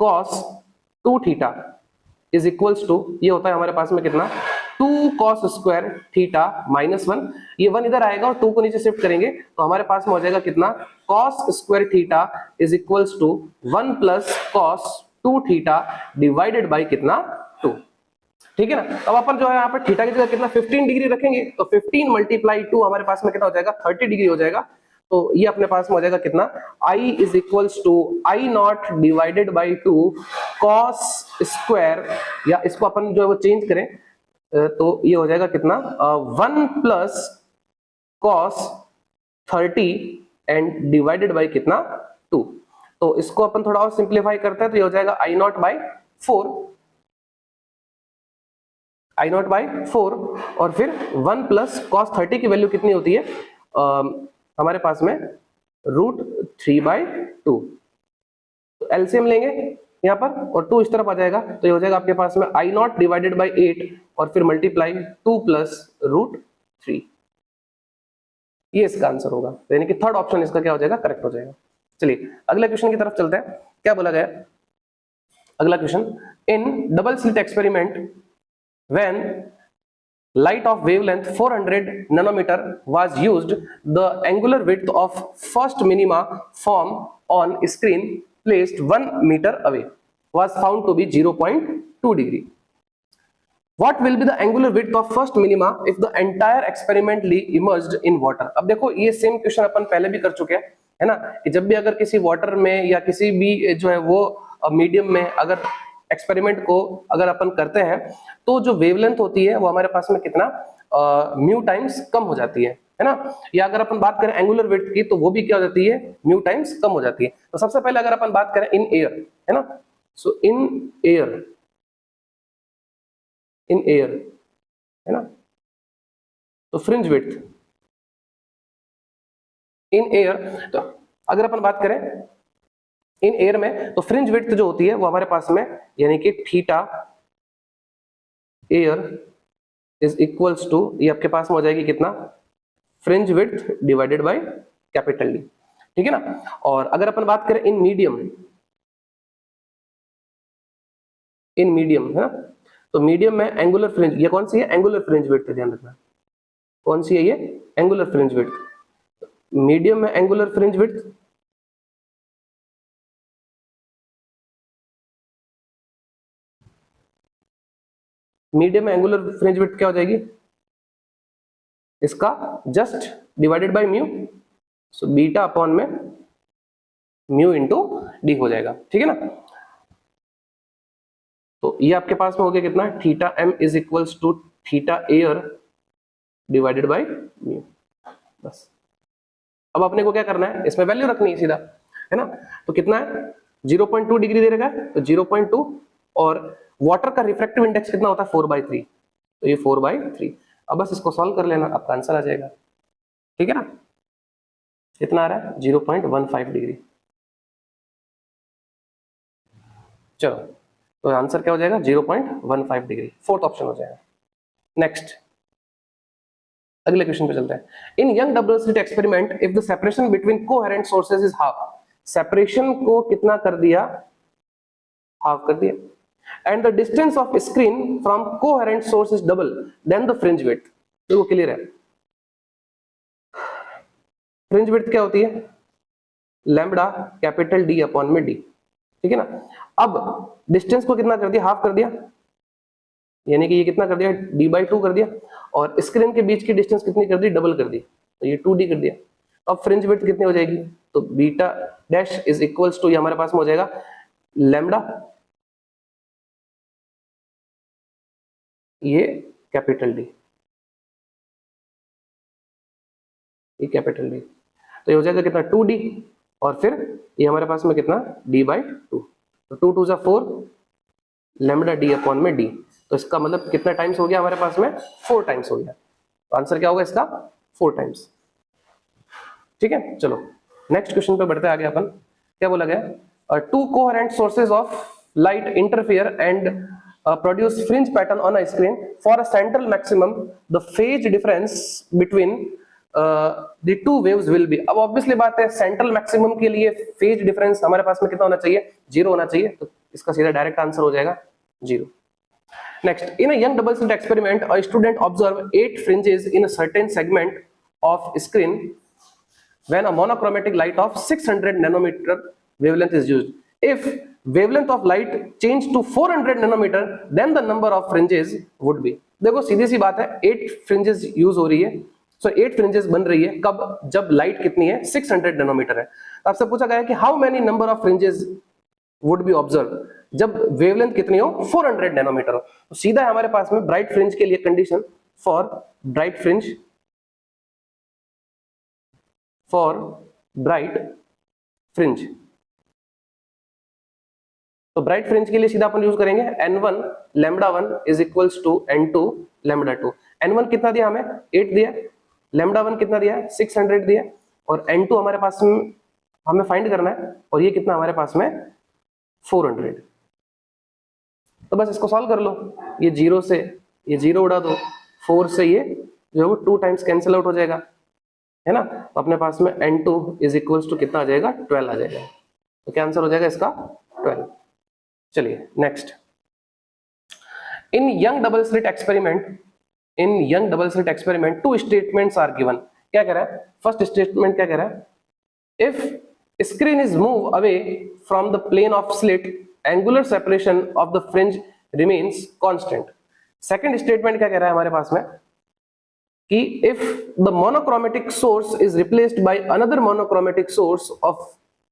cos 2 theta is equals to, ये होता है हमारे पास में कितना, 2 cos स्क्वायर थीटा -1, ये 1 इधर आएगा और 2 को नीचे शिफ्ट करेंगे तो हमारे पास में हो जाएगा कितना, cos square theta is equals to 1 plus cos 2 theta divided by कितना, 2। ठीक है ना। अब अपन जो है यहाँ पर थीटा की जगह कितना 15 डिग्री रखेंगे, तो 15 मल्टीप्लाई 2 हमारे पास में कितना हो जाएगा, 30 डिग्री हो जाएगा। तो ये अपने पास में हो जाएगा कितना, I is equals to I naught divided by 2 cos square, या इसको अपन जो है वो चेंज करें तो ये हो जाएगा कितना, 1 plus cos 30 and divided by कितना, 2। तो इसको अपन थोड़ा और सिंप्लीफाई करते हैं तो ये हो जाएगा आई नॉट बाई 4, और फिर 1 प्लस cos 30 की वैल्यू कितनी होती है, हमारे पास में √3/2। तो एलसीएम लेंगे यहाँ पर और 2 इस तरफ आ जाएगा, तो ये हो जाएगा आपके पास में आई नॉट डिवाइडेड बाई 8 और फिर मल्टीप्लाई 2 प्लस √3। ये इसका आंसर होगा, यानी कि थर्ड ऑप्शन इसका क्या हो जाएगा, करेक्ट हो जाएगा। चलिए अगले क्वेश्चन की तरफ चलते हैं। क्या बोला गया अगला question, in double slit experiment when light of wavelength 400 nanometer was used, the angular width of first minima form on screen placed 1 meter away was found to be 0.2 degree. What will be the angular width of first minima if the entire experimentally immersed in water? अब देखो ये सेम क्वेश्चन अपन पहले भी कर चुके हैं, है ना, कि जब भी अगर किसी वाटर में या किसी भी जो है वो मीडियम में अगर एक्सपेरिमेंट को अगर अपन करते हैं तो जो वेवलेंथ होती है वो हमारे पास में कितना म्यू टाइम्स कम हो जाती है ना। या अगर अपन बात करें एंगुलर विड्थ की तो वो भी क्या हो जाती है, म्यू टाइम्स कम हो जाती है। तो सबसे पहले अगर अपन बात करें इन एयर, है ना, सो इन एयर है ना, तो फ्रिंज विड्थ इन एयर, तो अगर अपन बात करें इन एयर में तो फ्रिंज विड्थ जो होती है वो हमारे पास में यानी कि theta air is equals to, ये आपके पास में हो जाएगी कितना, fringe width divided by capital D. ठीक है ना। और अगर अपन बात करें इन मीडियम है ना, तो मीडियम में एंगुलर फ्रिंज, ये कौन सी है, एंगुलर फ्रिंज विड्थ, ध्यान रखना कौन सी है ये, एंगुलर फ्रिंज विड्थ। मीडियम में angular fringe width fringe width क्या हो जाएगी, इसका just divided by mu, so beta upon में म्यू इंटू डी हो जाएगा। ठीक है ना। तो ये आपके पास में हो गया कितना, theta m is equals to theta air divided by mu. बस अब अपने को क्या करना है, इसमें वैल्यू रखनी है सीधा, है ना। तो कितना है, 0.2 डिग्री दे रखा है तो 0.2, और वाटर का रिफ्रैक्टिव इंडेक्स कितना होता है 4/3, तो ये 4/3। अब बस इसको सॉल्व कर लेना, आपका आंसर आ जाएगा। ठीक है ना, कितना आ रहा है 0.15 डिग्री। चलो तो आंसर क्या हो जाएगा 0.15 डिग्री, फोर्थ ऑप्शन हो जाएगा। नेक्स्ट अगले क्वेश्चन पे चलते हैं। In Young double slit experiment if the separation between coherent sources is half, separation को कितना कर दिया, हाफ कर दिया, and the distance of screen from coherent source is double then the fringe width. देखो क्लियर है, फ्रिंज विड्थ क्या होती है लैम्बडा कैपिटल डी अपॉन में डी, ठीक है ना। अब डिस्टेंस को कितना कर दिया, हाफ कर दिया, यानी कि ये कितना कर दिया d/2 कर दिया, और स्क्रीन के बीच की डिस्टेंस कितनी कर दी, डबल कर दी, तो ये 2d कर दिया। अब फ्रिंज विड्थ कितनी हो जाएगी, तो beta dash is equals to, ये हमारे पास में हो जाएगा लैम्बडा, ये कैपिटल डी, ये कैपिटल डी, तो ये हो जाएगा कितना 2d, और फिर ये हमारे पास में कितना d/2, तो 2 2 = 4 लैम्बडा डी अपॉन में डी, तो इसका मतलब कितना टाइम्स हो गया हमारे पास में 4 टाइम्स हो गया, तो आंसर क्या होगा इसका 4 टाइम्स। ठीक है, चलो नेक्स्ट क्वेश्चन पे बढ़ते हैं आगे अपन। क्या बोला गया, 2 coherent sources of light interfere and produce fringe pattern on a screen for a central maximum, the phase difference between the two waves will be. अब ऑब्वियसली बात है सेंट्रल मैक्सिमम के लिए फेज डिफरेंस हमारे पास में कितना होना चाहिए, 0 होना चाहिए, तो इसका सीधा डायरेक्ट आंसर हो जाएगा 0। Next, in a young double slit experiment, a student observed 8 fringes in a certain segment of screen when a monochromatic light of 600 nanometer wavelength is used. If wavelength of light changed to 400 nanometer, then the number of fringes would be. देखो सीधी सी बात है, 8 fringes यूज हो रही है, so 8 fringes बन रही है कब, जब लाइट कितनी है 600 नैनोमीटर है। आपसे पूछा गया है कि how many number of fringes would be observe, जब वेवलेंथ कितनी हो 400 नैनोमीटर हो, तो सीधा है हमारे पास में ब्राइट फ्रिंज के लिए कंडीशन फॉर ब्राइट फ्रिंज, तो ब्राइट फ्रिंज के लिए सीधा अपन यूज करेंगे n1 λ1 is equals to n2 λ2। n1 कितना दिया हमें 8 दिया, λ1 कितना दिया 600 दिया, और n2 हमारे पास में हमें फाइंड करना है, और ये कितना हमारे पास में 400। तो बस इसको सॉल्व कर लो, ये 0 से ये 0 उड़ा दो, 4 से ये जो है वो 2 टाइम्स कैंसिल आउट हो जाएगा, है ना। तो अपने पास में n2 इज इक्वल्स टू कितना आ जाएगा 12 आ जाएगा, तो क्या आंसर हो जाएगा इसका 12। चलिए next, in Young double slit experiment 2 statements are given. क्या कह रहा है, फर्स्ट स्टेटमेंट क्या कह रहा है, if screen is moved away from the plane of slit, angular separation of the fringe remains constant। second statement क्या कह रहा है हमारे पास में कि if the monochromatic source is replaced by another monochromatic source of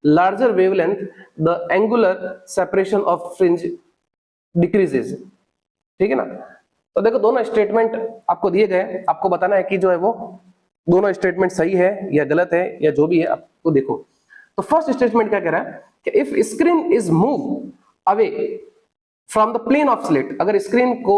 larger wavelength, the angular separation of fringe decreases। ठीक है ना। तो देखो दोनों स्टेटमेंट आपको दिए गए, आपको बताना है कि जो है वो दोनों स्टेटमेंट सही है या गलत है या जो भी है, आपको देखो। तो फर्स्ट स्टेटमेंट क्या कह रहा है कि if screen is move away from the plane of slit, अगर स्क्रीन को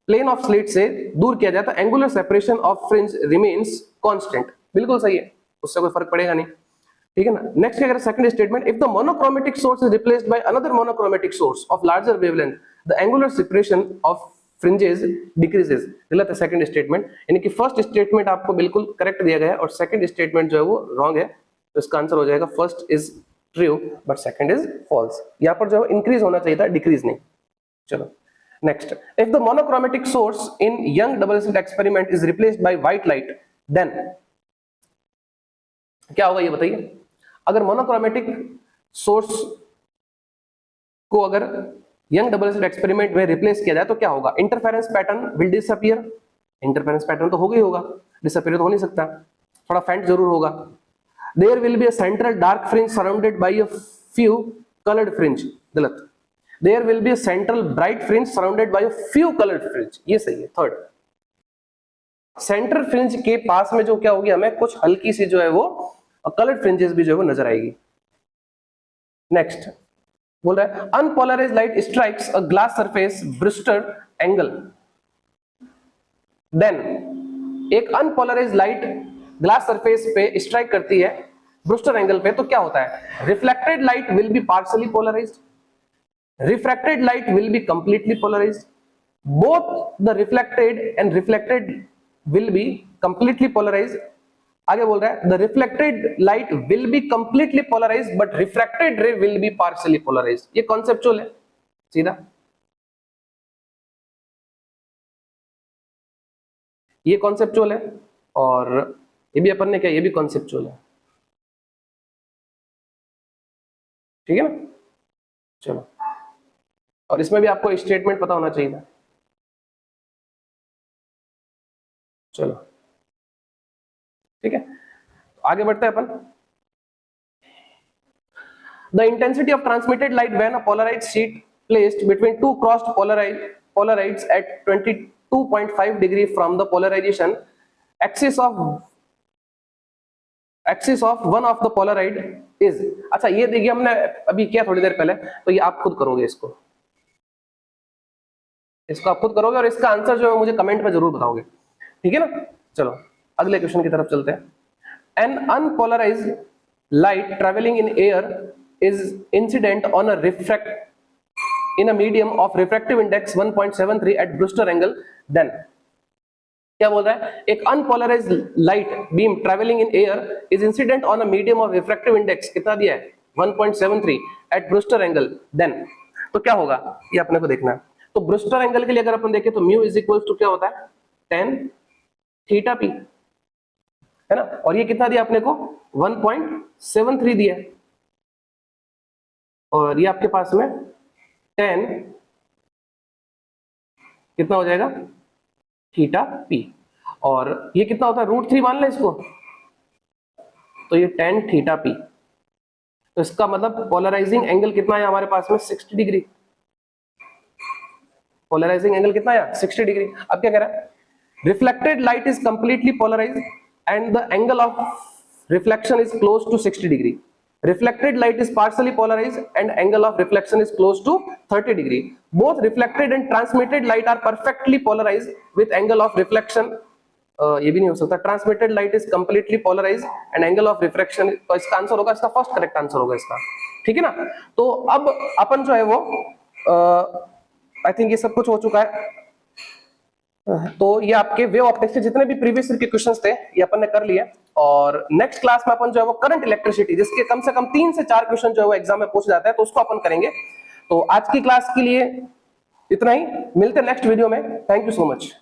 प्लेन ऑफ स्लिट से दूर किया जाए तो angular separation of fringe remains constant. बिल्कुल सही है, उससे कोई फर्क पड़ेगा नहीं, ठीक है ना। नेक्स्ट क्या कह रहा है second statement, if the monochromatic source is replaced by another monochromatic source of larger wavelength, the angular separation of fringes decreases. गलत है सेकंड स्टेटमेंट, यानी कि फर्स्ट स्टेटमेंट आपको बिल्कुल करेक्ट दिया गया है और सेकंड स्टेटमेंट जो है वो रॉन्ग है, तो इसका आंसर हो जाएगा first is true but second is false. यहां पर जो है इंक्रीज होना चाहिए था, डिक्रीज नहीं। चलो next, if the monochromatic source in Young double slit experiment is replaced by white light, then क्या होगा ये बताइए। अगर मोनोक्रोमेटिक सोर्स को अगर यंग डबल स्लिट एक्सपेरिमेंट में रिप्लेस किया जाए तो क्या होगा, interference pattern will disappear. Interference pattern तो होगा ही होगा, डिसअपीयर तो हो नहीं सकता, थोड़ा फेंट जरूर होगा। There will be a central dark fringe surrounded by a few colored fringe। गलत। There will be a central bright fringe surrounded by a few colored fringe। ये सही है। थर्ड, सेंटर फ्रिंज के पास में जो क्या होगी, हमें कुछ हल्की सी जो है वो कलर्ड फ्रिंजेस भी जो है वो नजर आएगी। नेक्स्ट, बोल रहा है unpolarised light strikes a glass surface Brewster angle, then एक अनपोलराइज लाइट ग्लास सरफेस पे स्ट्राइक करती है ब्रूस्टर एंगल पे, तो क्या होता है? Reflected light will be partially polarised, refracted light will be completely polarized, both the reflected and reflected will be completely polarized. आगे बोल रहा है the reflected light will be completely polarized but refracted ray will be partially polarized. ये conceptual है सीधा, ये conceptual है, और ये भी अपन ने क्या, ये भी conceptual है, ठीक है ना? चलो, और इसमें भी आपको स्टेटमेंट पता होना चाहिए था। चलो ठीक है, आगे बढ़ते हैं अपन। The intensity of transmitted light when a polarised sheet placed between two crossed polaroids at 22.5 degree from the polarisation axis of one of the polaroid is. अच्छा ये देखिए हमने अभी किया थोड़ी देर पहले, तो ये आप खुद करोगे, इसको आप खुद करोगे और इसका आंसर जो है मुझे कमेंट में जरूर बताओगे, ठीक है ना? चलो अगले क्वेश्चन की तरफ चलते हैं। An unpolarised light travelling in air is incident on a refract in a medium of refractive index 1.73 at Brewster angle, then क्या बोल रहा है? एक unpolarised light beam travelling in air is incident on a medium of refractive index कितना दिया है? 1.73 एट ब्रूस्टर एंगल, देन तो क्या होगा ये अपने को देखना है। तो ब्रूस्टर एंगल के लिए अगर अपन देखें तो म्यू इज इक्वल टू क्या होता है? tan थीटा पी, है ना? और ये कितना दिया अपने को? 1.73 दिया, और ये आपके पास में tan कितना हो जाएगा? थीटा पी, और ये कितना होता है? √3 मान लें इसको, तो ये tan थीटा पी, तो इसका मतलब पोलराइजिंग एंगल कितना है हमारे पास में? 60 डिग्री। पोलराइजिंग एंगल कितना है? 60 डिग्री। अब क्या कह रहा है? Reflected light is completely polarised and the angle of reflection is close to 60 degree. Reflected light is partially polarised and angle of reflection is close to 30 degree. Both reflected and transmitted light are perfectly polarised with angle of reflection, ये भी नहीं हो सकता, transmitted light is completely polarised and angle of reflection, तो इसका आंसर होगा, इसका फर्स्ट करेक्ट आंसर होगा इसका, ठीक है ना? तो अब अपन जो है वो आई थिंक ये सब कुछ हो चुका है। तो ये आपके वेव ऑप्टिक्स के जितने भी प्रीवियस ईयर के क्वेश्चंस थे ये अपन ने कर लिए, और नेक्स्ट क्लास में अपन जो है वो करंट इलेक्ट्रिसिटी, जिसके कम से कम 3 से 4 क्वेश्चन जो है वो एग्जाम में पूछ जाता है, तो उसको अपन करेंगे। तो आज की क्लास के लिए इतना ही, मिलते हैं नेक्स्ट वीडियो में। Thank you so much.